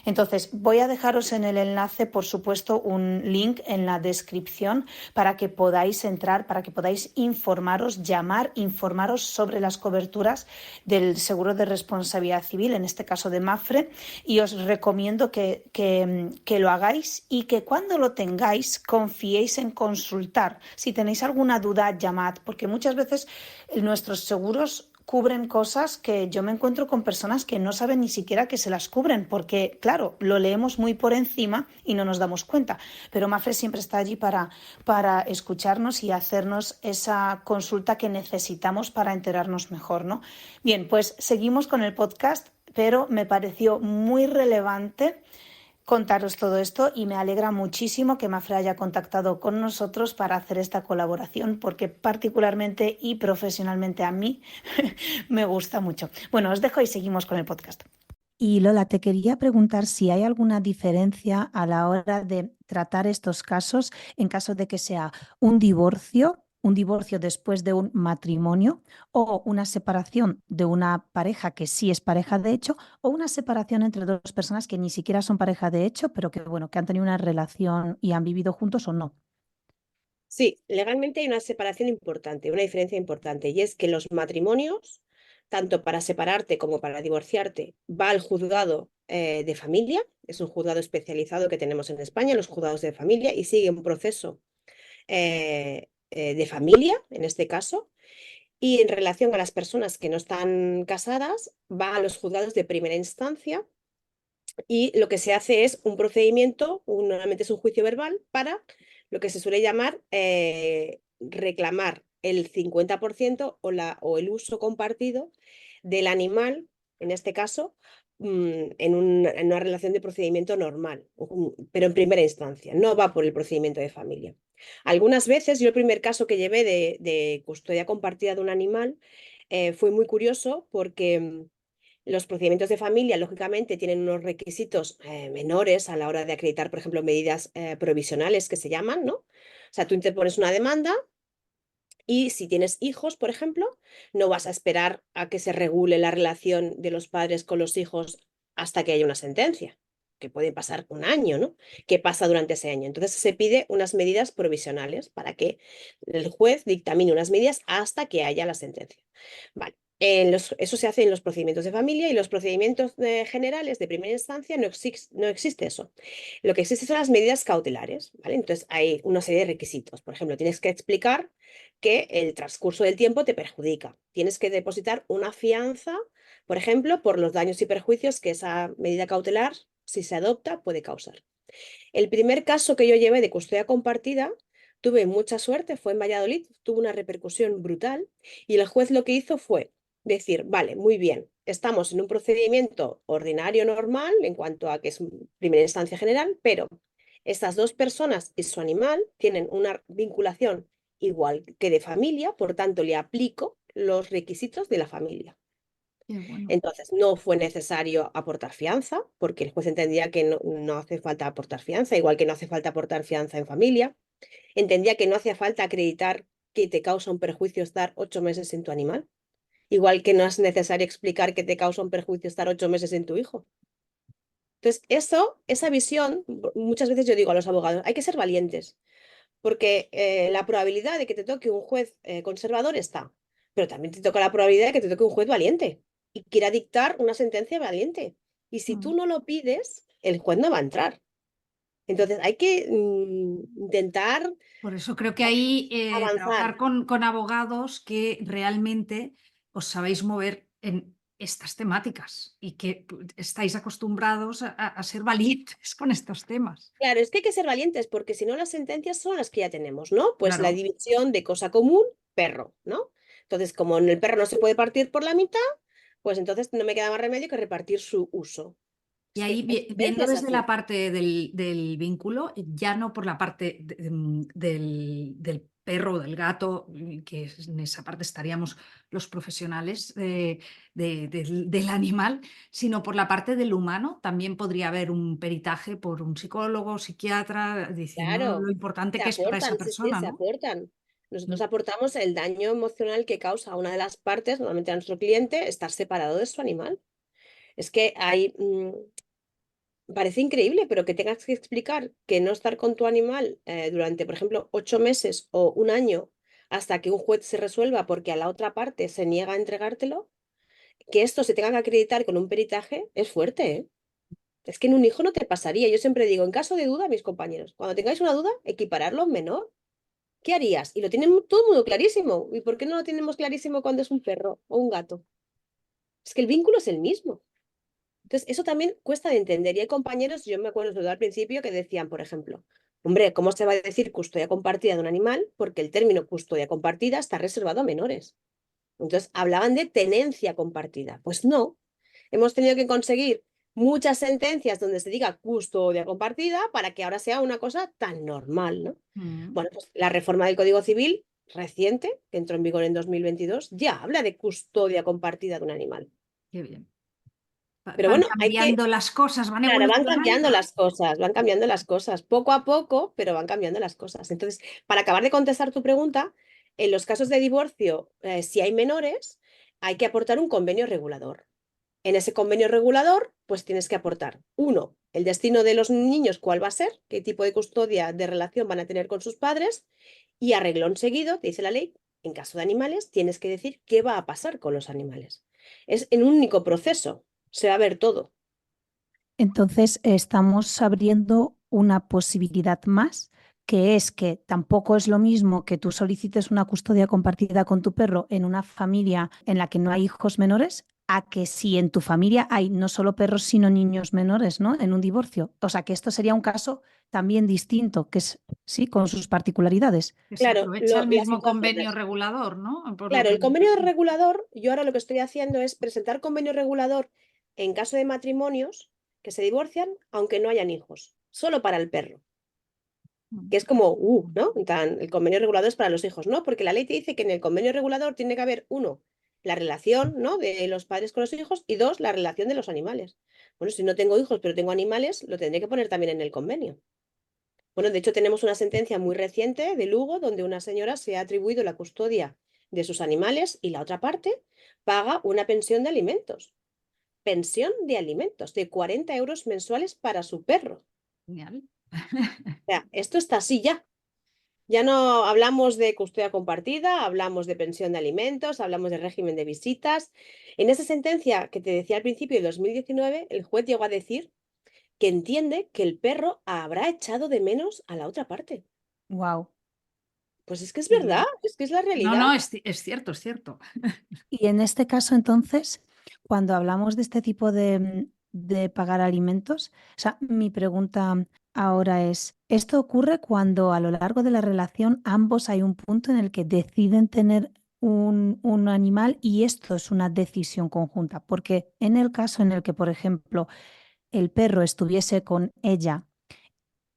Entonces, voy a dejaros en el enlace, por supuesto, un link en la descripción para que podáis entrar, para que podáis informaros sobre las coberturas del seguro de responsabilidad civil, en este caso de Mapfre, y os recomiendo que lo hagáis y que cuando lo tengáis confiéis en consultar. Si tenéis alguna duda, llamad, porque muchas veces nuestros seguros cubren cosas que yo me encuentro con personas que no saben ni siquiera que se las cubren, porque, claro, lo leemos muy por encima y no nos damos cuenta. Pero Mapfre siempre está allí para escucharnos y hacernos esa consulta que necesitamos para enterarnos mejor, ¿no? Bien, pues seguimos con el podcast, pero me pareció muy relevante contaros todo esto y me alegra muchísimo que Mapfre haya contactado con nosotros para hacer esta colaboración porque particularmente y profesionalmente a mí me gusta mucho. Bueno, os dejo y seguimos con el podcast. Y Lola, te quería preguntar si hay alguna diferencia a la hora de tratar estos casos en caso de que sea un divorcio después de un matrimonio o una separación de una pareja que sí es pareja de hecho o una separación entre dos personas que ni siquiera son pareja de hecho, pero que, bueno, que han tenido una relación y han vivido juntos o no. Sí, legalmente hay una separación importante, una diferencia importante, y es que los matrimonios, tanto para separarte como para divorciarte, va al juzgado de familia, es un juzgado especializado que tenemos en España, los juzgados de familia, y sigue un proceso de familia, en este caso, y en relación a las personas que no están casadas, va a los juzgados de primera instancia y lo que se hace es un procedimiento, normalmente es un juicio verbal, para lo que se suele llamar reclamar el 50% o el uso compartido del animal, en este caso, en una relación de procedimiento normal, pero en primera instancia, no va por el procedimiento de familia. Algunas veces, yo el primer caso que llevé de custodia compartida de un animal fue muy curioso porque los procedimientos de familia, lógicamente, tienen unos requisitos menores a la hora de acreditar, por ejemplo, medidas provisionales que se llaman, ¿no? O sea, tú interpones una demanda y si tienes hijos, por ejemplo, no vas a esperar a que se regule la relación de los padres con los hijos hasta que haya una sentencia, que puede pasar un año, ¿no? ¿Qué pasa durante ese año? Entonces se pide unas medidas provisionales para que el juez dictamine unas medidas hasta que haya la sentencia. Vale. Eso se hace en los procedimientos de familia y los procedimientos generales de primera instancia no existe eso. Lo que existe son las medidas cautelares, ¿vale? Entonces hay una serie de requisitos. Por ejemplo, tienes que explicar que el transcurso del tiempo te perjudica. Tienes que depositar una fianza, por ejemplo, por los daños y perjuicios que esa medida cautelar, si se adopta, puede causar. El primer caso que yo llevé de custodia compartida, tuve mucha suerte, fue en Valladolid, tuvo una repercusión brutal y el juez lo que hizo fue decir, vale, muy bien, estamos en un procedimiento ordinario normal en cuanto a que es primera instancia general, pero estas dos personas y su animal tienen una vinculación igual que de familia, por tanto le aplico los requisitos de la familia. Qué bueno. Entonces, no fue necesario aportar fianza, porque el juez entendía que no hace falta aportar fianza, igual que no hace falta aportar fianza en familia. Entendía que no hacía falta acreditar que te causa un perjuicio estar 8 meses en tu animal, igual que no es necesario explicar que te causa un perjuicio estar 8 meses en tu hijo. Entonces, esa visión, muchas veces yo digo a los abogados, hay que ser valientes, porque la probabilidad de que te toque un juez conservador está, pero también te toca la probabilidad de que te toque un juez valiente y quiera dictar una sentencia valiente. Y si tú Mm. no lo pides, el juez no va a entrar. Entonces hay que intentar Por eso creo que ahí trabajar avanzar. con abogados que realmente os sabéis mover en estas temáticas y que estáis acostumbrados a ser valientes con estos temas. Claro, es que hay que ser valientes porque si no las sentencias son las que ya tenemos, ¿no? Pues la Claro. división de cosa común, perro, ¿no? Entonces, como en el perro no se puede partir por la mitad, pues entonces no me queda más remedio que repartir su uso. Y Es ahí que hay viendo sentencias desde la así. parte del vínculo, ya no por la parte del perro o del gato, que en esa parte estaríamos los profesionales del animal, sino por la parte del humano, también podría haber un peritaje por un psicólogo, psiquiatra, diciendo Claro, lo importante se que es para esa aportan, sí, sí, persona, se ¿no? aportan. Mm. Nosotros aportamos el daño emocional que causa a una de las partes, normalmente a nuestro cliente, estar separado de su animal. Es que parece increíble, pero que tengas que explicar que no estar con tu animal durante, por ejemplo, 8 meses o un año hasta que un juez se resuelva porque a la otra parte se niega a entregártelo, que esto se tenga que acreditar con un peritaje, es fuerte, ¿eh? Es que en un hijo no te pasaría. Yo siempre digo, en caso de duda, mis compañeros, cuando tengáis una duda, equipararlo a un menor. ¿Qué harías? Y lo tienen todo el mundo clarísimo. ¿Y por qué no lo tenemos clarísimo cuando es un perro o un gato? Es que el vínculo es el mismo. Entonces, eso también cuesta de entender. Y hay compañeros, yo me acuerdo sobre todo al principio, que decían, por ejemplo, hombre, ¿cómo se va a decir custodia compartida de un animal? Porque el término custodia compartida está reservado a menores. Entonces, hablaban de tenencia compartida. Pues no, hemos tenido que conseguir muchas sentencias donde se diga custodia compartida para que ahora sea una cosa tan normal, ¿no? Mm. Bueno, pues la reforma del Código Civil reciente, que entró en vigor en 2022, ya habla de custodia compartida de un animal. Qué bien. Pero Van bueno, hay que, cambiando las cosas, van claro, evolucionando. van cambiando las cosas, poco a poco, pero van cambiando las cosas. Entonces, para acabar de contestar tu pregunta, en los casos de divorcio, si hay menores, hay que aportar un convenio regulador. En ese convenio regulador, pues tienes que aportar, uno, el destino de los niños, cuál va a ser, qué tipo de custodia de relación van a tener con sus padres, y a reglón seguido, te dice la ley, en caso de animales, tienes que decir qué va a pasar con los animales. Es en un único proceso, se va a ver todo. Entonces, estamos abriendo una posibilidad más, que es que tampoco es lo mismo que tú solicites una custodia compartida con tu perro en una familia en la que no hay hijos menores, a que si en tu familia hay no solo perros, sino niños menores, ¿no? En un divorcio. O sea, que esto sería un caso también distinto, que es, sí, con sus particularidades. Que se Claro, aprovecha el las mismo convenio situaciones. regulador, ¿no? Por lo Claro, que el convenio regulador, yo ahora lo que estoy haciendo es presentar convenio regulador en caso de matrimonios que se divorcian, aunque no hayan hijos, solo para el perro. Que es como, ¿no? El convenio regulador es para los hijos, ¿no? Porque la ley te dice que en el convenio regulador tiene que haber, uno, la relación, ¿no? De los padres con los hijos y dos, la relación de los animales. Bueno, si no tengo hijos, pero tengo animales, lo tendré que poner también en el convenio. Bueno, de hecho tenemos una sentencia muy reciente de Lugo donde una señora se ha atribuido la custodia de sus animales y la otra parte paga una pensión de alimentos. Pensión de alimentos de 40 euros mensuales para su perro. Genial. O sea, esto está así ya. Ya no hablamos de custodia compartida, hablamos de pensión de alimentos, hablamos de régimen de visitas. En esa sentencia que te decía al principio de 2019, el juez llegó a decir que entiende que el perro habrá echado de menos a la otra parte. Wow. Pues es que es Qué verdad, bien. es que es la No, realidad. no, es cierto, es cierto. Y en este caso, entonces, cuando hablamos de este tipo de pagar alimentos, o sea, mi pregunta ahora es, ¿esto ocurre cuando a lo largo de la relación ambos hay un punto en el que deciden tener un animal y esto es una decisión conjunta? Porque en el caso en el que, por ejemplo, el perro estuviese con ella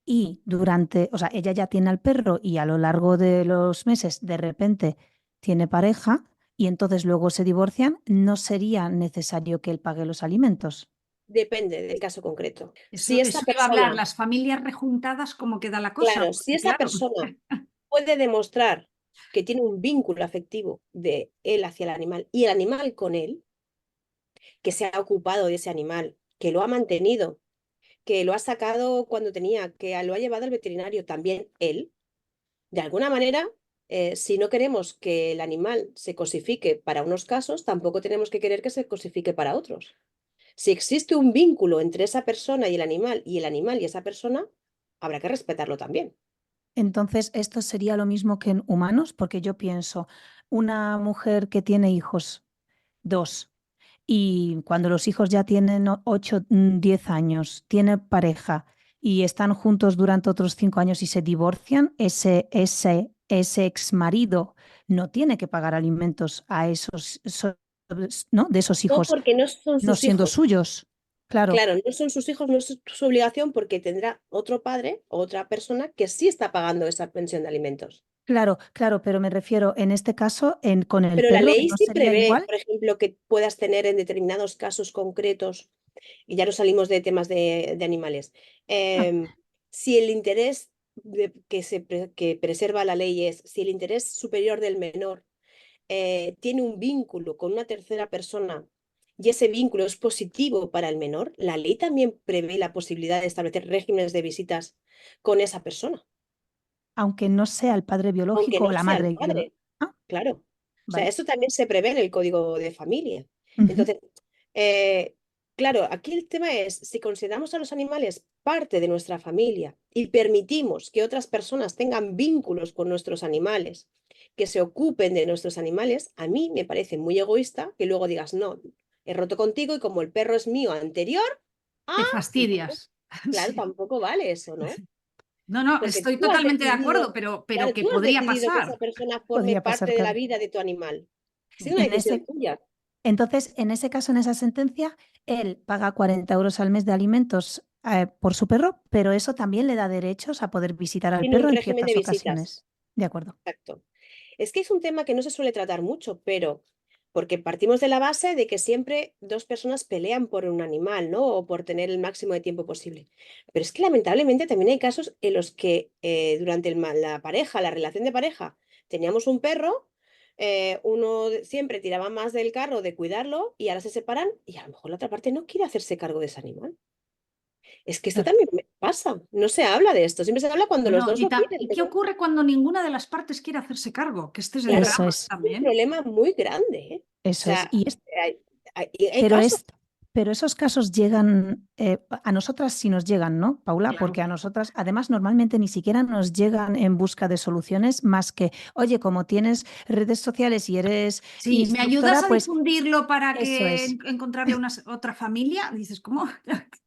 y durante, o sea, ella ya tiene al perro y a lo largo de los meses de repente tiene pareja y entonces luego se divorcian, no sería necesario que él pague los alimentos. Depende del caso concreto. Si Eso esta iba a hablar, persona, las familias rejuntadas, ¿cómo queda la cosa? claro, si Porque esa claro, persona puede demostrar que tiene un vínculo afectivo de él hacia el animal y el animal con él, que se ha ocupado de ese animal, que lo ha mantenido, que lo ha sacado cuando tenía, que lo ha llevado al veterinario también él, de alguna manera, si no queremos que el animal se cosifique para unos casos, tampoco tenemos que querer que se cosifique para otros. Si existe un vínculo entre esa persona y el animal y esa persona, habrá que respetarlo también. Entonces, esto sería lo mismo que en humanos, porque yo pienso, una mujer que tiene hijos, dos, y cuando los hijos ya tienen 8, 10 años, tiene pareja y están juntos durante otros 5 años y se divorcian, ese ex marido no tiene que pagar alimentos a ¿no? De esos No, hijos porque no son no sus siendo hijos. suyos. Claro, Claro, no son sus hijos, no es su obligación porque tendrá otro padre o otra persona que sí está pagando esa pensión de alimentos. claro, claro, pero me refiero en este caso con el Pero la perro, ley ¿no sí sería prevé, igual? por ejemplo, que puedas tener en determinados casos concretos, y ya no salimos de temas de animales, Ah, em, si el interés que preserva la ley es, si el interés superior del menor tiene un vínculo con una tercera persona y ese vínculo es positivo para el menor, la ley también prevé la posibilidad de establecer regímenes de visitas con esa persona, aunque no sea el padre aunque biológico no o la sea el madre biológica. padre, Ah, claro. O sea, vale. esto también se prevé en el Código de Familia. Ujú. Entonces, eh, claro, aquí el tema es, si consideramos a los animales parte de nuestra familia y permitimos que otras personas tengan vínculos con nuestros animales, que se ocupen de nuestros animales, a mí me parece muy egoísta que luego digas, no, he roto contigo y como el perro es mío anterior, ah, te entonces, fastidias. claro, Sí. tampoco vale eso, ¿no? No, no, Porque estoy tú has totalmente de decidido, acuerdo, pero claro, que tú has podría decidido que esa pasar. persona forme Podría pasar, parte de la claro. vida de tu animal. Ha sido una En decisión ese, tuya. entonces, en ese caso, en esa sentencia, él paga 40 euros al mes de alimentos por su perro, pero eso también le da derechos a poder visitar al Tiene un perro en régimen de ciertas visitas. ocasiones. De acuerdo. Exacto. Es que es un tema que no se suele tratar mucho, pero porque partimos de la base de que siempre dos personas pelean por un animal, ¿no? O por tener el máximo de tiempo posible. Pero es que lamentablemente también hay casos en los que durante la pareja, la relación de pareja, teníamos un perro, siempre tiraba más del carro de cuidarlo y ahora se separan y a lo mejor la otra parte no quiere hacerse cargo de ese animal. Es que esto Claro. también me pasa, no se habla de esto, siempre se habla cuando los Bueno, dos no quieren, ¿y qué pero ocurre cuando ninguna de las partes quiere hacerse cargo? Que este es el claro, Eso drama es, es un también. problema muy grande, ¿eh? O eso es. sea, hay Pero, casos, pero esos casos llegan, a nosotras sí nos llegan, ¿no, Paula? Claro. Porque a nosotras, además, normalmente ni siquiera nos llegan en busca de soluciones más que, oye, como tienes redes sociales y eres Sí, ¿me ayudas instructora, a pues difundirlo para eso que es, encontrarle otra familia? Dices, ¿cómo?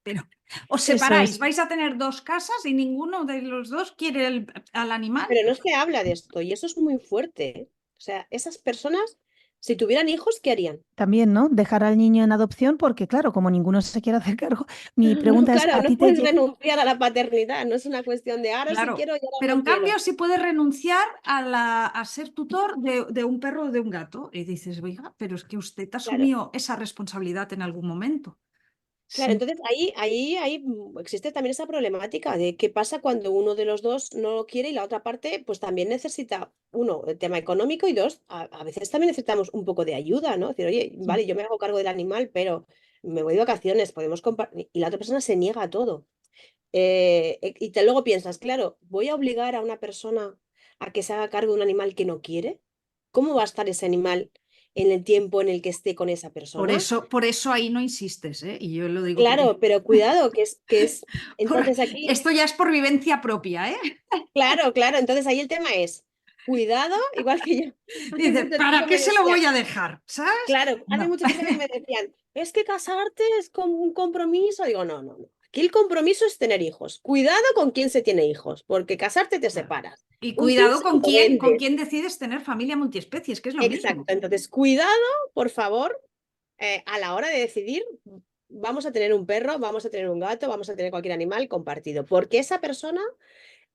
Pero os eso separáis, es. vais a tener dos casas y ninguno de los dos quiere al animal. pero no se habla de esto y eso es muy fuerte, ¿eh? O sea, esas personas, si tuvieran hijos, ¿qué harían? También, ¿no? Dejar al niño en adopción, porque claro, como ninguno se quiere hacer cargo, mi No, pregunta es, claro, ¿a no ti te puedes llega? renunciar a la paternidad, no es una cuestión de ahora sí Claro, quiero y ahora pero no en quiero. cambio sí puedes renunciar a ser tutor de un perro o de un gato. Y dices, oiga, pero es que usted Claro. asumió esa responsabilidad en algún momento. Claro, Sí. entonces ahí existe también esa problemática de qué pasa cuando uno de los dos no lo quiere y la otra parte pues también necesita, uno, el tema económico y dos, a veces también necesitamos un poco de ayuda, ¿no? Decir, oye, Sí. vale, yo me hago cargo del animal, pero me voy de vacaciones, podemos compartir, y la otra persona se niega a todo. Luego piensas, claro, ¿voy a obligar a una persona a que se haga cargo de un animal que no quiere? ¿Cómo va a estar ese animal en el tiempo en el que esté con esa persona? Por eso ahí no insistes, ¿eh? Y yo lo digo porque Claro, pero cuidado, entonces aquí, esto ya es por vivencia propia, ¿eh? claro, claro, entonces ahí el tema es, cuidado, igual que yo, hace Dices, mucho ¿para tiempo qué me se lo voy decían, a dejar? ¿Sabes? claro, hace No. mucho tiempo que me decían, es que casarte es con un compromiso, digo, no, no, no, aquí el compromiso es tener hijos, cuidado con quién se tiene hijos, porque casarte te Claro. separas, Y un cuidado piso lo con vendes, quién decides tener familia multiespecies, que es lo exacto, mismo. entonces cuidado, por favor, a la hora de decidir, vamos a tener un perro, vamos a tener un gato, vamos a tener cualquier animal compartido, porque esa persona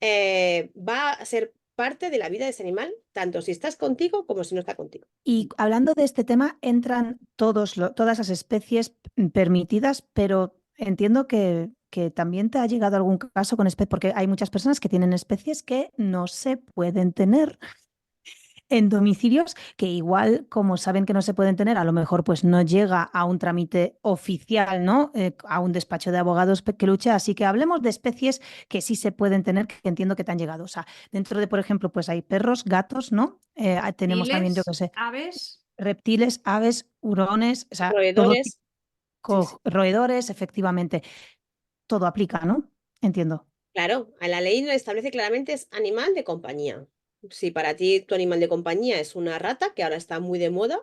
va a ser parte de la vida de ese animal, tanto si estás contigo como si no está contigo. Y hablando de este tema, entran todas las especies permitidas, pero entiendo que también te ha llegado algún caso con especies, porque hay muchas personas que tienen especies que no se pueden tener en domicilios, que igual, como saben que no se pueden tener, a lo mejor pues no llega a un trámite oficial, ¿no? A un despacho de abogados que luche. Así que hablemos de especies que sí se pueden tener, que entiendo que te han llegado. O sea, dentro de, por ejemplo, pues hay perros, gatos, ¿no? Tenemos también, yo Reptiles, qué sé, aves, reptiles, aves, hurones, o sea, todo tipo, Roedores, sí, sí. roedores, efectivamente. Todo aplica, ¿no? Entiendo. Claro, a la ley lo establece claramente, es animal de compañía. Si para ti tu animal de compañía es una rata, que ahora está muy de moda,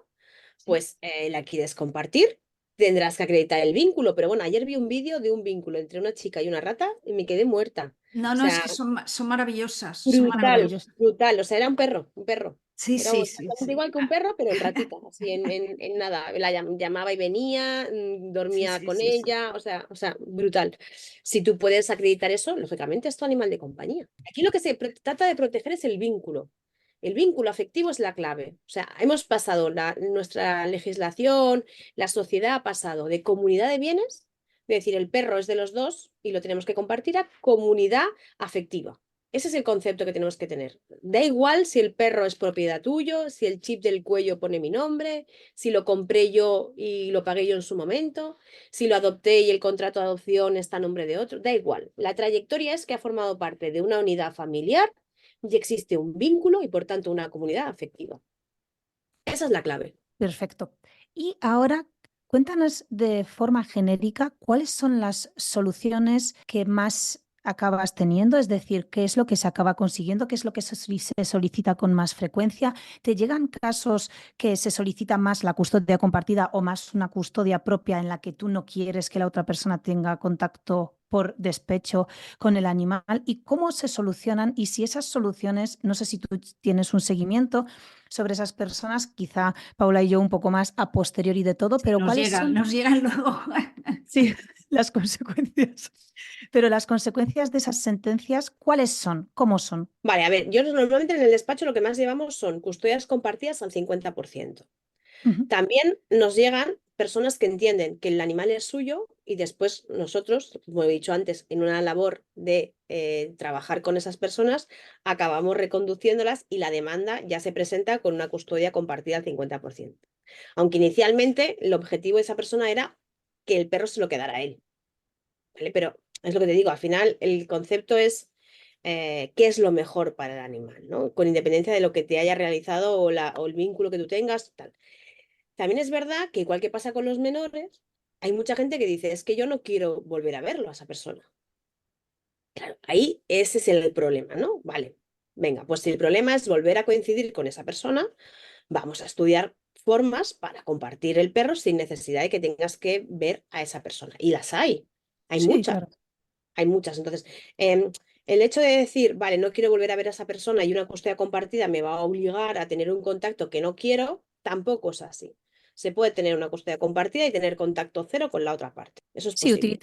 sí. pues la quieres compartir, tendrás que acreditar el vínculo. Pero bueno, ayer vi un vídeo de un vínculo entre una chica y una rata y me quedé muerta. No, O no, es sea, que son maravillosas, son brutal, maravillosas. brutal. O sea, era un perro, un perro. Sí, Era sí, sí, exactamente sí. igual que un perro, pero en ratita, así en nada. La llamaba y venía, Sí, dormía sí, con sí, sí. ella, o sea, brutal. Si tú puedes acreditar eso, lógicamente es tu animal de compañía. Aquí lo que se trata de proteger es el vínculo. El vínculo afectivo es la clave. O sea, hemos pasado nuestra legislación, la sociedad ha pasado de comunidad de bienes, es decir, el perro es de los dos y lo tenemos que compartir, a comunidad afectiva. Ese es el concepto que tenemos que tener. Da igual si el perro es propiedad tuyo, si el chip del cuello pone mi nombre, si lo compré yo y lo pagué yo en su momento, si lo adopté y el contrato de adopción está a nombre de otro, da igual. La trayectoria es que ha formado parte de una unidad familiar y existe un vínculo y por tanto una comunidad afectiva. Esa es la clave. Perfecto. Y ahora cuéntanos de forma genérica cuáles son las soluciones que más acabas teniendo, es decir, qué es lo que se acaba consiguiendo, qué es lo que se solicita con más frecuencia. ¿Te llegan casos que se solicita más la custodia compartida o más una custodia propia en la que tú no quieres que la otra persona tenga contacto por despecho con el animal? ¿Y cómo se solucionan? Y si esas soluciones, no sé si tú tienes un seguimiento sobre esas personas, quizá Paula y yo un poco más a posteriori de todo, pero ¿cuáles son? Nos llegan luego. Sí, las consecuencias. Pero las consecuencias de esas sentencias, ¿cuáles son? ¿Cómo son? Vale, a ver, yo normalmente en el despacho lo que más llevamos son custodias compartidas al 50%. Ujú. También nos llegan personas que entienden que el animal es suyo y después nosotros, como he dicho antes, en una labor de trabajar con esas personas, acabamos reconduciéndolas y la demanda ya se presenta con una custodia compartida al 50%. Aunque inicialmente el objetivo de esa persona era que el perro se lo quedara a él, ¿vale? Pero es lo que te digo, al final el concepto es qué es lo mejor para el animal, ¿no? Con independencia de lo que te haya realizado o el vínculo que tú tengas, tal. También es verdad que igual que pasa con los menores, hay mucha gente que dice, es que yo no quiero volver a verlo a esa persona. Claro, ahí ese es el problema, ¿no? Vale, venga, pues si el problema es volver a coincidir con esa persona, vamos a estudiar formas para compartir el perro sin necesidad de que tengas que ver a esa persona. Y las hay Sí, muchas, claro. hay muchas. Entonces, el hecho de decir, vale, no quiero volver a ver a esa persona y una custodia compartida me va a obligar a tener un contacto que no quiero, tampoco es así. Se puede tener una custodia compartida y tener contacto cero con la otra parte. Eso es Sí, posible.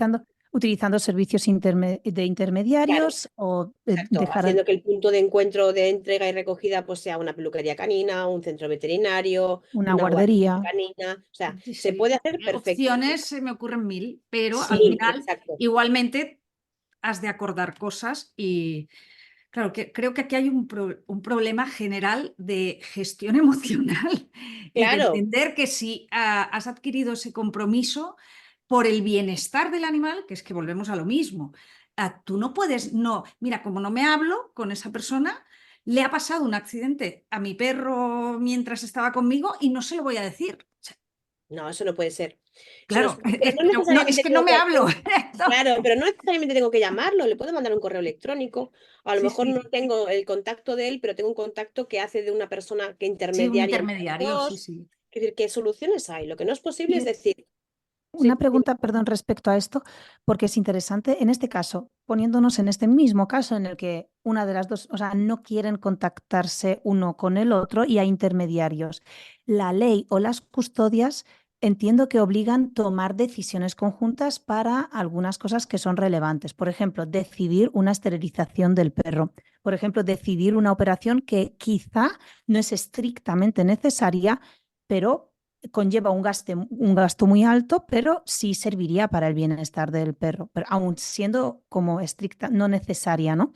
utilizando servicios de Claro, intermediarios o exacto. dejar Haciendo que el punto de encuentro de entrega y recogida pues sea una peluquería canina, un centro veterinario, una una guardería guardería. canina. O sea, Sí, se sí. puede hacer perfectamente. Opciones se me ocurren mil, pero al Sí, final exacto. igualmente has de acordar cosas y claro, que creo que aquí hay un problema general de gestión emocional y de Claro, entender que si has adquirido ese compromiso por el bienestar del animal, que es que volvemos a lo mismo, tú no puedes, no, mira, como no me hablo con esa persona, le ha pasado un accidente a mi perro mientras estaba conmigo y no se lo voy a decir. O sea, no, eso no puede ser. Eso no claro, es, pero no no, es necesariamente que no tengo me que, hablo. claro, pero no necesariamente tengo que llamarlo, le puedo mandar un correo electrónico. A lo Sí, mejor no sí, tengo el contacto de él, pero tengo un contacto que hace de una persona que sí, un intermediaria entre los intermediario, sí, dos. sí. Es decir, ¿qué soluciones hay? Lo que no es posible es Y decir, una sí, dime. pregunta, perdón, respecto a esto, porque es interesante. En este caso, poniéndonos en este mismo caso en el que una de las dos, o sea, no quieren contactarse uno con el otro y hay intermediarios. La ley o las custodias entiendo que obligan tomar decisiones conjuntas para algunas cosas que son relevantes. Por ejemplo, decidir una esterilización del perro. Por ejemplo, decidir una operación que quizá no es estrictamente necesaria, pero conlleva un gasto muy alto, pero sí serviría para el bienestar del perro, pero aún siendo como estricta, no necesaria, ¿no?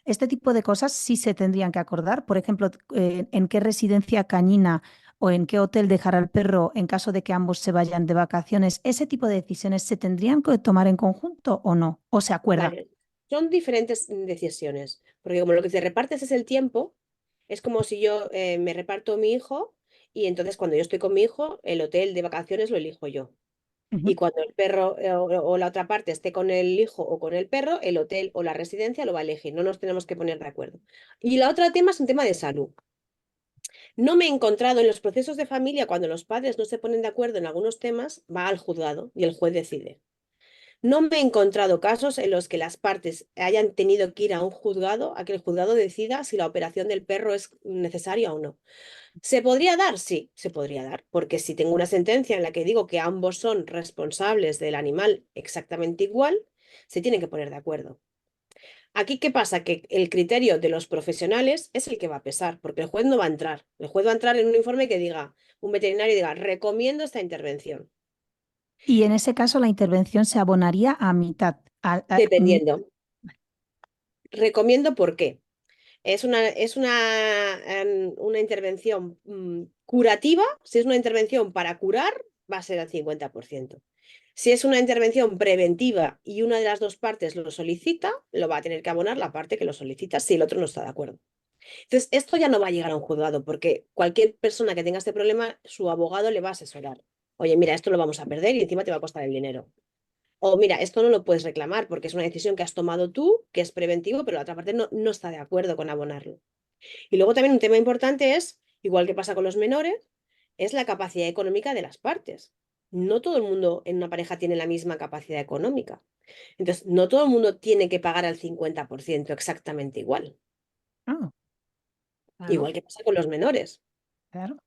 Este tipo de cosas sí se tendrían que acordar. Por ejemplo, en qué residencia canina o en qué hotel dejar al perro en caso de que ambos se vayan de vacaciones. Ese tipo de decisiones se tendrían que tomar en conjunto o no, o se acuerda. Vale, son diferentes decisiones, porque como lo que te repartes es el tiempo, es como si yo me reparto mi hijo y entonces cuando yo estoy con mi hijo, el hotel de vacaciones lo elijo yo. Ujú. Y cuando el perro o la otra parte esté con el hijo o con el perro, el hotel o la residencia lo va a elegir. No nos tenemos que poner de acuerdo. Y la otra tema es un tema de salud. No me he encontrado en los procesos de familia cuando los padres no se ponen de acuerdo en algunos temas, va al juzgado y el juez decide. No me he encontrado casos en los que las partes hayan tenido que ir a un juzgado a que el juzgado decida si la operación del perro es necesaria o no. ¿Se podría dar? Sí, se podría dar, porque si tengo una sentencia en la que digo que ambos son responsables del animal exactamente igual, se tienen que poner de acuerdo. Aquí, ¿qué pasa? Que el criterio de los profesionales es el que va a pesar, porque el juez no va a entrar. El juez va a entrar en un informe que diga, un veterinario diga, recomiendo esta intervención, Y en ese caso la intervención se abonaría a mitad. dependiendo. Recomiendo por qué. Es una intervención curativa. Si es una intervención para curar, va a ser al 50%. Si es una intervención preventiva y una de las dos partes lo solicita, lo va a tener que abonar la parte que lo solicita si el otro no está de acuerdo. Entonces, esto ya no va a llegar a un juzgado porque cualquier persona que tenga este problema, su abogado le va a asesorar. Oye, mira, esto lo vamos a perder y encima te va a costar el dinero. O mira, esto no lo puedes reclamar porque es una decisión que has tomado tú, que es preventivo, pero la otra parte no está de acuerdo con abonarlo. Y luego también un tema importante es, igual que pasa con los menores, es la capacidad económica de las partes. No todo el mundo en una pareja tiene la misma capacidad económica. Entonces, no todo el mundo tiene que pagar al 50% exactamente igual. Ah, Igual Claro. que pasa con los menores. claro.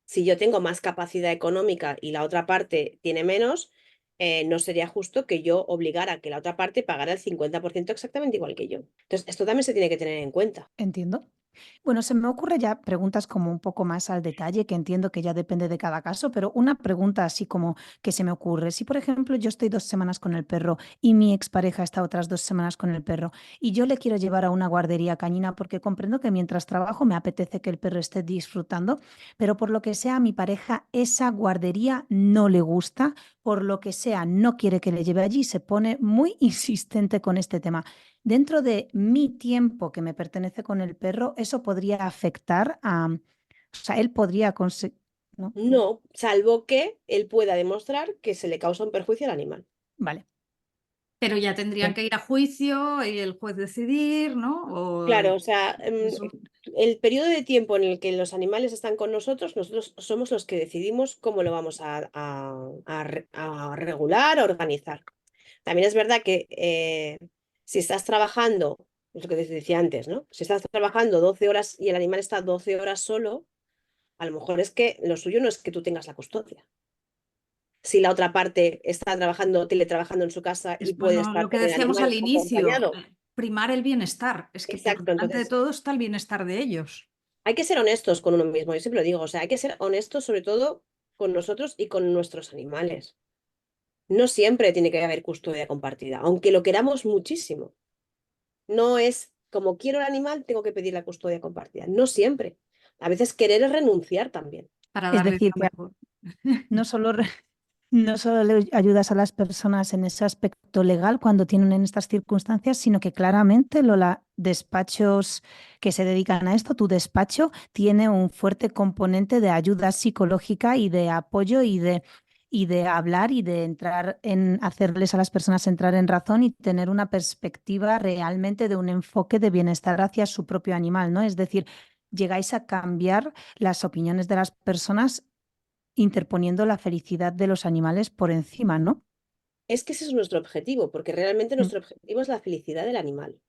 Si yo tengo más capacidad económica y la otra parte tiene menos, no sería justo que yo obligara a que la otra parte pagara el 50% exactamente igual que yo. Entonces, esto también se tiene que tener en cuenta. Entiendo. Bueno, se me ocurre ya preguntas como un poco más al detalle, que entiendo que ya depende de cada caso, pero una pregunta así como que se me ocurre. Si, por ejemplo, yo estoy 2 semanas con el perro y mi expareja está otras 2 semanas con el perro y yo le quiero llevar a una guardería cañina porque comprendo que mientras trabajo me apetece que el perro esté disfrutando, pero por lo que sea a mi pareja esa guardería no le gusta, por lo que sea no quiere que le lleve allí, se pone muy insistente con este tema. Dentro de mi tiempo que me pertenece con el perro, eso podría afectar a, o sea, él podría conseguir, ¿no? No, salvo que él pueda demostrar que se le causa un perjuicio al animal. Vale. Pero ya tendrían Bien. que ir a juicio y el juez decidir, ¿no? Claro, o sea, Es un- el periodo de tiempo en el que los animales están con nosotros somos los que decidimos cómo lo vamos a regular, a organizar. También es verdad que si estás trabajando, es lo que te decía antes, ¿no? Si estás trabajando 12 horas y el animal está 12 horas solo, a lo mejor es que lo suyo no es que tú tengas la custodia. Si la otra parte está trabajando, teletrabajando en su casa y puede bueno, estar lo que con el decíamos al animal inicio, acompañado. primar el bienestar. Es que por Exacto, delante de entonces todo está el bienestar de ellos. hay que ser honestos con uno mismo, yo siempre lo digo, o sea, hay que ser honestos sobre todo con nosotros y con nuestros animales. No siempre tiene que haber custodia compartida, aunque lo queramos muchísimo. No es como quiero el animal, tengo que pedir la custodia compartida. No siempre. A veces querer es renunciar también. Para Es darles decir, lo que mejor. no solo, no solo le ayudas a las personas en ese aspecto legal cuando tienen en estas circunstancias, sino que claramente, Lola, despachos que se dedican a esto, tu despacho tiene un fuerte componente de ayuda psicológica y de apoyo y de hablar y de entrar en hacerles a las personas entrar en razón y tener una perspectiva realmente de un enfoque de bienestar hacia su propio animal, ¿no? Es decir, llegáis a cambiar las opiniones de las personas interponiendo la felicidad de los animales por encima, ¿no? Es que ese es nuestro objetivo, porque realmente Mm. nuestro objetivo es la felicidad del animal.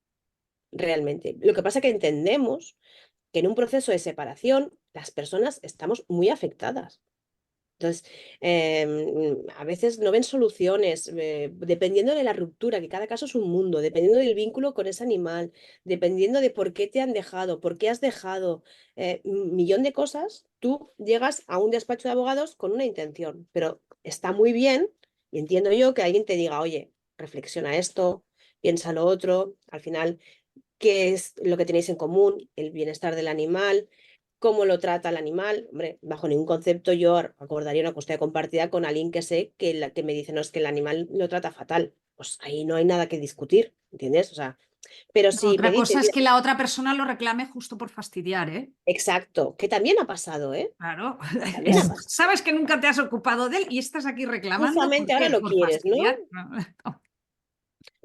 Realmente. Lo que pasa es que entendemos que en un proceso de separación las personas estamos muy afectadas. Entonces, a veces no ven soluciones, dependiendo de la ruptura, que cada caso es un mundo, dependiendo del vínculo con ese animal, dependiendo de por qué te han dejado, por qué has dejado, un millón de cosas, tú llegas a un despacho de abogados con una intención, pero está muy bien, y entiendo yo que alguien te diga, oye, reflexiona esto, piensa lo otro, al final qué es lo que tenéis en común, el bienestar del animal, cómo lo trata el animal. Hombre, bajo ningún concepto yo acordaría una custodia compartida con alguien que sé que me dice, no, es que el animal lo trata fatal. Pues ahí no hay nada que discutir, ¿entiendes? O sea, pero No, si me otra dice, cosa es mira, que la otra persona lo reclame justo por fastidiar, ¿eh? exacto, que también ha pasado, ¿eh? Claro. También ha pasado. Sabes que nunca te has ocupado de él y estás aquí reclamando. ¿Por Justamente ahora qué? lo Por quieres, ¿no? fastidiar.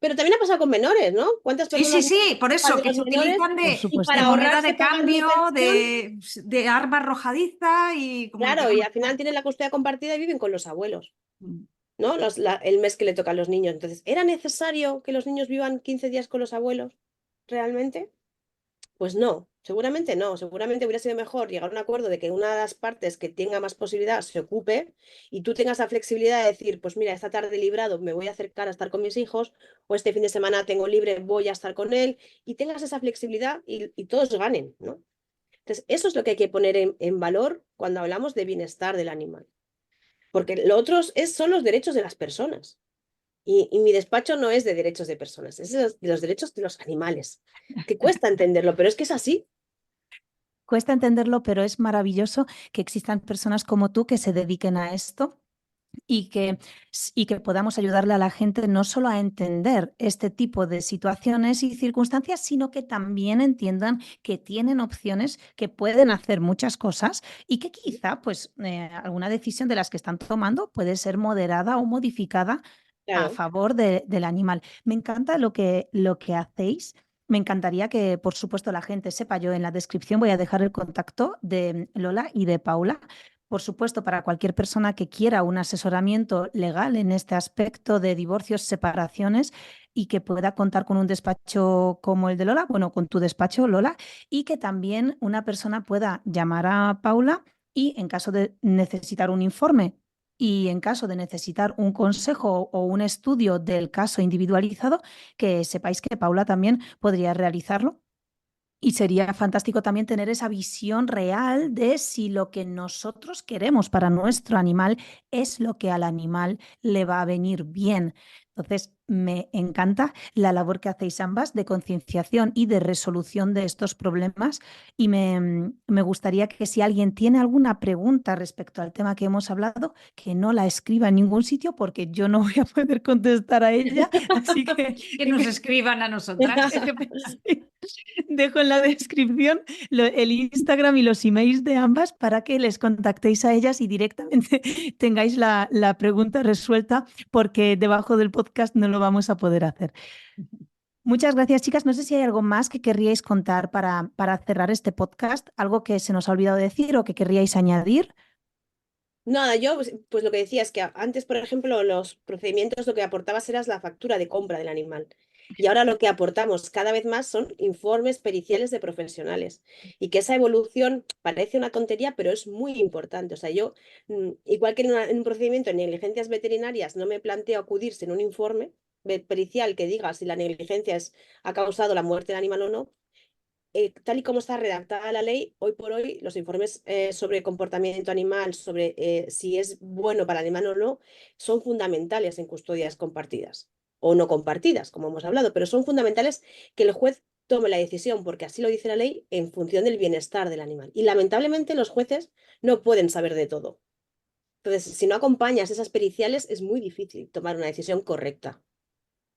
Pero también ha pasado con menores, ¿no? ¿Cuántas Sí, sí, personas sí, por culpan eso, de que los se menores utilizan Por y de para supuesto. moneda ahorrarse de pagar cambio, manutención? de arma arrojadiza y como le Claro, y queramos al final tienen la custodia compartida y viven con los abuelos. llamar. ¿No? El mes que le toca a los niños. Entonces, ¿era necesario que los niños vivan 15 días con los abuelos? ¿Realmente? Pues no, seguramente no. Seguramente hubiera sido mejor llegar a un acuerdo de que una de las partes que tenga más posibilidad se ocupe y tú tengas la flexibilidad de decir, pues mira, esta tarde librado me voy a acercar a estar con mis hijos o este fin de semana tengo libre, voy a estar con él y tengas esa flexibilidad y todos ganen, ¿no? Entonces, eso es lo que hay que poner en valor cuando hablamos de bienestar del animal. Porque lo otro son los derechos de las personas. Y mi despacho no es de derechos de personas, es de los derechos de los animales, que cuesta entenderlo, pero es que es así. Cuesta entenderlo, pero es maravilloso que existan personas como tú que se dediquen a esto y que podamos ayudarle a la gente no solo a entender este tipo de situaciones y circunstancias, sino que también entiendan que tienen opciones, que pueden hacer muchas cosas y que quizá pues alguna decisión de las que están tomando puede ser moderada o modificada a Claro, favor del animal. Me encanta lo que hacéis. Me encantaría que, por supuesto, la gente sepa. Yo en la descripción voy a dejar el contacto de Lola y de Paula. Por supuesto, para cualquier persona que quiera un asesoramiento legal en este aspecto de divorcios, separaciones y que pueda contar con un despacho como el de Lola, bueno, con tu despacho, Lola, y que también una persona pueda llamar a Paula y en caso de necesitar un informe y en caso de necesitar un consejo o un estudio del caso individualizado, que sepáis que Paula también podría realizarlo. Y sería fantástico también tener esa visión real de si lo que nosotros queremos para nuestro animal es lo que al animal le va a venir bien. Entonces, me encanta la labor que hacéis ambas de concienciación y de resolución de estos problemas. Y me gustaría que si alguien tiene alguna pregunta respecto al tema que hemos hablado, que no la escriba en ningún sitio porque yo no voy a poder contestar a ella. Así que Que nos escriban a nosotras. sí. Dejo en la descripción el Instagram y los emails de ambas para que les contactéis a ellas y directamente tengáis la pregunta resuelta, porque debajo del podcast no lo vamos a poder hacer. Muchas gracias, chicas. No sé si hay algo más que querríais contar para cerrar este podcast, algo que se nos ha olvidado decir o que querríais añadir. Nada, yo pues lo que decía es que antes, por ejemplo, los procedimientos lo que aportabas era la factura de compra del animal. Y ahora lo que aportamos cada vez más son informes periciales de profesionales. Y que esa evolución parece una tontería, pero es muy importante. O sea, yo, igual que en un procedimiento de negligencias veterinarias, no me planteo acudir sin un informe pericial que diga si la negligencia ha causado la muerte del animal o no. Tal y como está redactada la ley, hoy por hoy los informes sobre comportamiento animal, sobre si es bueno para el animal o no, son fundamentales en custodias compartidas o no compartidas, como hemos hablado, pero son fundamentales que el juez tome la decisión, porque así lo dice la ley, en función del bienestar del animal. Y lamentablemente los jueces no pueden saber de todo. Entonces, si no acompañas esas periciales, es muy difícil tomar una decisión correcta.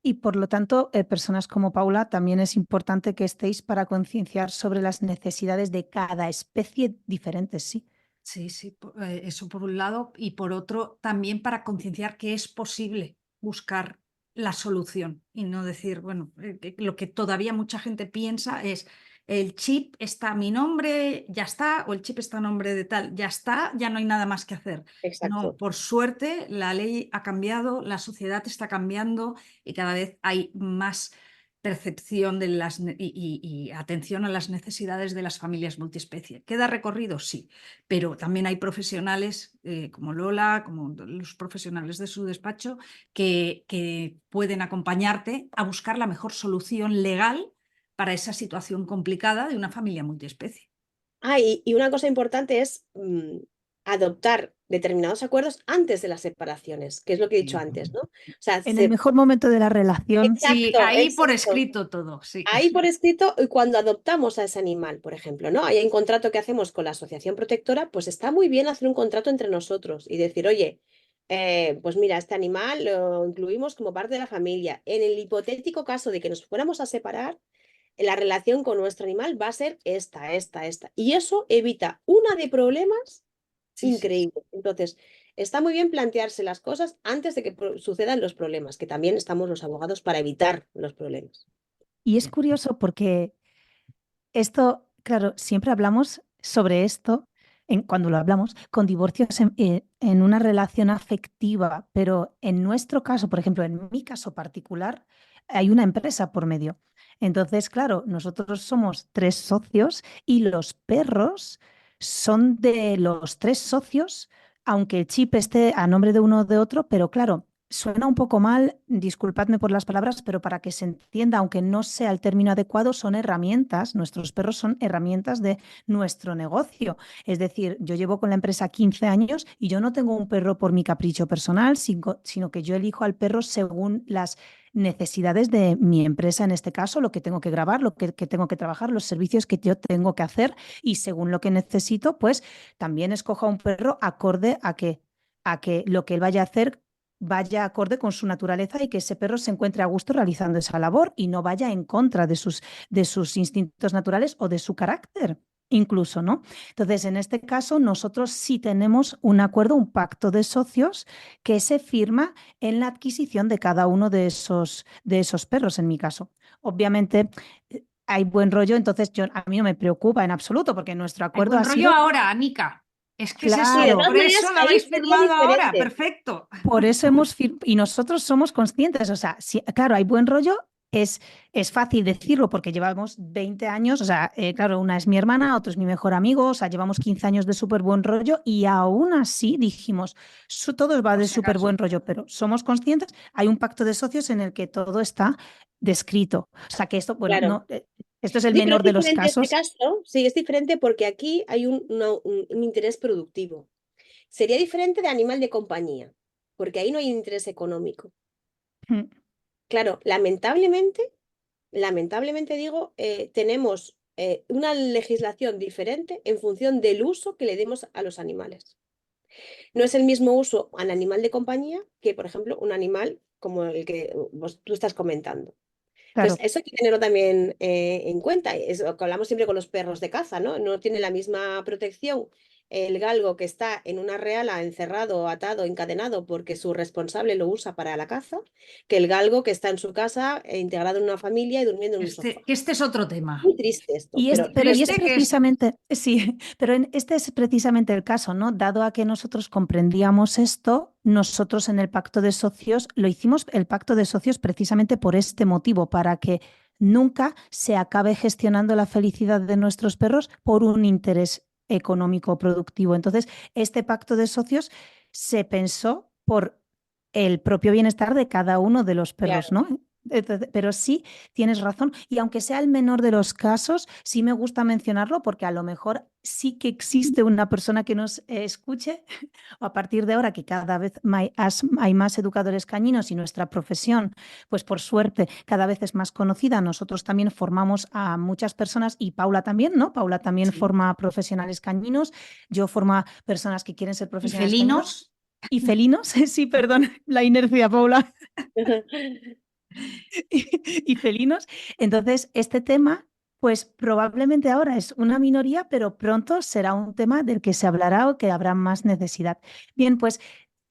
Y por lo tanto, personas como Paula, también es importante que estéis para concienciar sobre las necesidades de cada especie diferentes, sí. Sí, sí, eso por un lado. Y por otro, también para concienciar que es posible buscar la solución y no decir, bueno, lo que todavía mucha gente piensa es el chip está a mi nombre, ya está, o el chip está a nombre de tal, ya está, ya no hay nada más que hacer. No, Exacto. por suerte la ley ha cambiado, la sociedad está cambiando y cada vez hay más percepción de y atención a las necesidades de las familias multiespecie. ¿Queda recorrido? Sí, pero también hay profesionales como Lola, como los profesionales de su despacho, que pueden acompañarte a buscar la mejor solución legal para esa situación complicada de una familia multiespecie. Ah, y una cosa importante es adoptar determinados acuerdos antes de las separaciones, que es lo que he dicho antes, ¿no? O sea, En el mejor momento de la relación. Sí, exacto, ahí por exacto. escrito todo, sí. Ahí por escrito, y cuando adoptamos a ese animal, por ejemplo, ¿no? Ahí hay un contrato que hacemos con la asociación protectora, pues está muy bien hacer un contrato entre nosotros y decir, oye, pues mira, este animal lo incluimos como parte de la familia. En el hipotético caso de que nos fuéramos a separar, la relación con nuestro animal va a ser esta. Y eso evita una de problemas Sí, sí. increíble. Entonces, está muy bien plantearse las cosas antes de que sucedan los problemas, que también estamos los abogados para evitar los problemas. Y es curioso porque esto, claro, siempre hablamos sobre esto cuando lo hablamos con divorcios en una relación afectiva, pero en nuestro caso, por ejemplo, en mi caso particular, hay una empresa por medio. Entonces, claro, nosotros somos tres socios y los perros son de los tres socios, aunque el chip esté a nombre de uno o de otro, pero claro, suena un poco mal, disculpadme por las palabras, pero para que se entienda, aunque no sea el término adecuado, son herramientas, nuestros perros son herramientas de nuestro negocio. Es decir, yo llevo con la empresa 15 años y yo no tengo un perro por mi capricho personal, sino que yo elijo al perro según las necesidades de mi empresa, en este caso, lo que tengo que grabar, que tengo que trabajar, los servicios que yo tengo que hacer y según lo que necesito, pues también escojo a un perro acorde a que lo que él vaya a hacer vaya acorde con su naturaleza y que ese perro se encuentre a gusto realizando esa labor y no vaya en contra de sus instintos naturales o de su carácter, incluso, ¿no? Entonces, en este caso, nosotros sí tenemos un acuerdo, un pacto de socios que se firma en la adquisición de cada uno de esos perros, en mi caso. Obviamente, hay buen rollo, entonces a mí no me preocupa en absoluto, porque nuestro Hay acuerdo buen ha rollo sido, ahora, Anica. Es que es Sí, de eso. claro, todas Por eso maneras, lo ahí habéis sería firmado ahora. diferente. Perfecto. por eso y nosotros somos conscientes, o sea, claro, hay buen rollo, es fácil decirlo porque llevamos 20 años, o sea, claro, una es mi hermana, otro es mi mejor amigo, o sea, llevamos 15 años de súper buen rollo y aún así dijimos, todo va Por de si súper acaso. buen rollo, pero somos conscientes, hay un pacto de socios en el que todo está descrito. O sea, que esto, bueno, Claro. no, Esto es el Sí, pero menor es de los diferente este casos. caso, sí, es diferente porque aquí hay un interés productivo. Sería diferente de animal de compañía, porque ahí no hay interés económico. Mm. Claro, lamentablemente digo, tenemos una legislación diferente en función del uso que le demos a los animales. No es el mismo uso al animal de compañía que, por ejemplo, un animal como el que tú estás comentando. Entonces, Claro. eso hay que tenerlo también en cuenta. Es lo que hablamos siempre con los perros de caza, ¿no? No tiene la misma protección el galgo que está en una reala encerrado, atado, encadenado, porque su responsable lo usa para la caza, que el galgo que está en su casa, integrado en una familia y durmiendo en un sofá. Este es otro tema. Muy triste esto, Y pero y es Este que es precisamente, sí, pero este es precisamente el caso, ¿no? Dado a que nosotros comprendíamos esto, nosotros en el pacto de socios lo hicimos el pacto de socios precisamente por este motivo, para que nunca se acabe gestionando la felicidad de nuestros perros por un interés económico productivo. Entonces, este pacto de socios se pensó por el propio bienestar de cada uno de los perros, claro. ¿no? Pero sí, tienes razón. Y aunque sea el menor de los casos, sí me gusta mencionarlo porque a lo mejor sí que existe una persona que nos escuche, o a partir de ahora que cada vez hay más educadores cañinos y nuestra profesión, pues por suerte, cada vez es más conocida. Nosotros también formamos a muchas personas y Paula también, ¿no? Paula también sí. forma profesionales cañinos, yo formo a personas que quieren ser ¿Y profesionales cañinos. felinos? Y felinos, sí, perdón, la inercia, Paula. Y felinos. Entonces, este tema, pues probablemente ahora es una minoría, pero pronto será un tema del que se hablará o que habrá más necesidad. Bien, pues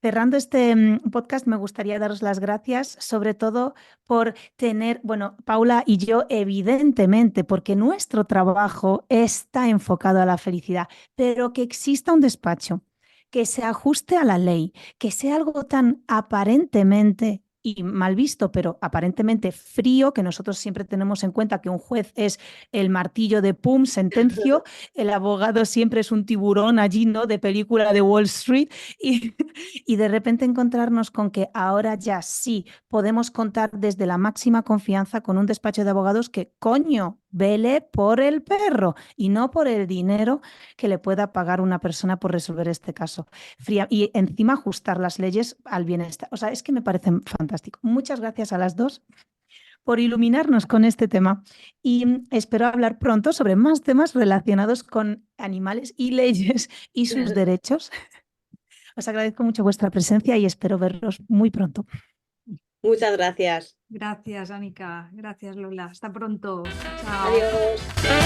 cerrando este podcast, me gustaría daros las gracias, sobre todo por tener, bueno, Paula y yo, evidentemente, porque nuestro trabajo está enfocado a la felicidad, pero que exista un despacho que se ajuste a la ley, que sea algo tan aparentemente y mal visto, pero aparentemente frío, que nosotros siempre tenemos en cuenta que un juez es el martillo de pum, sentencio, el abogado siempre es un tiburón allí, ¿no? De película de Wall Street, y, y de repente encontrarnos con que ahora ya sí podemos contar desde la máxima confianza con un despacho de abogados que, coño, vele por el perro y no por el dinero que le pueda pagar una persona por resolver este caso. Fría, y encima ajustar las leyes al bienestar. O sea, es que me parece fantástico. Muchas gracias a las dos por iluminarnos con este tema y espero hablar pronto sobre más temas relacionados con animales y leyes y sus derechos. Os agradezco mucho vuestra presencia y espero verlos muy pronto. Muchas gracias. Gracias, Anika. Gracias, Lola. Hasta pronto. Chao. Adiós.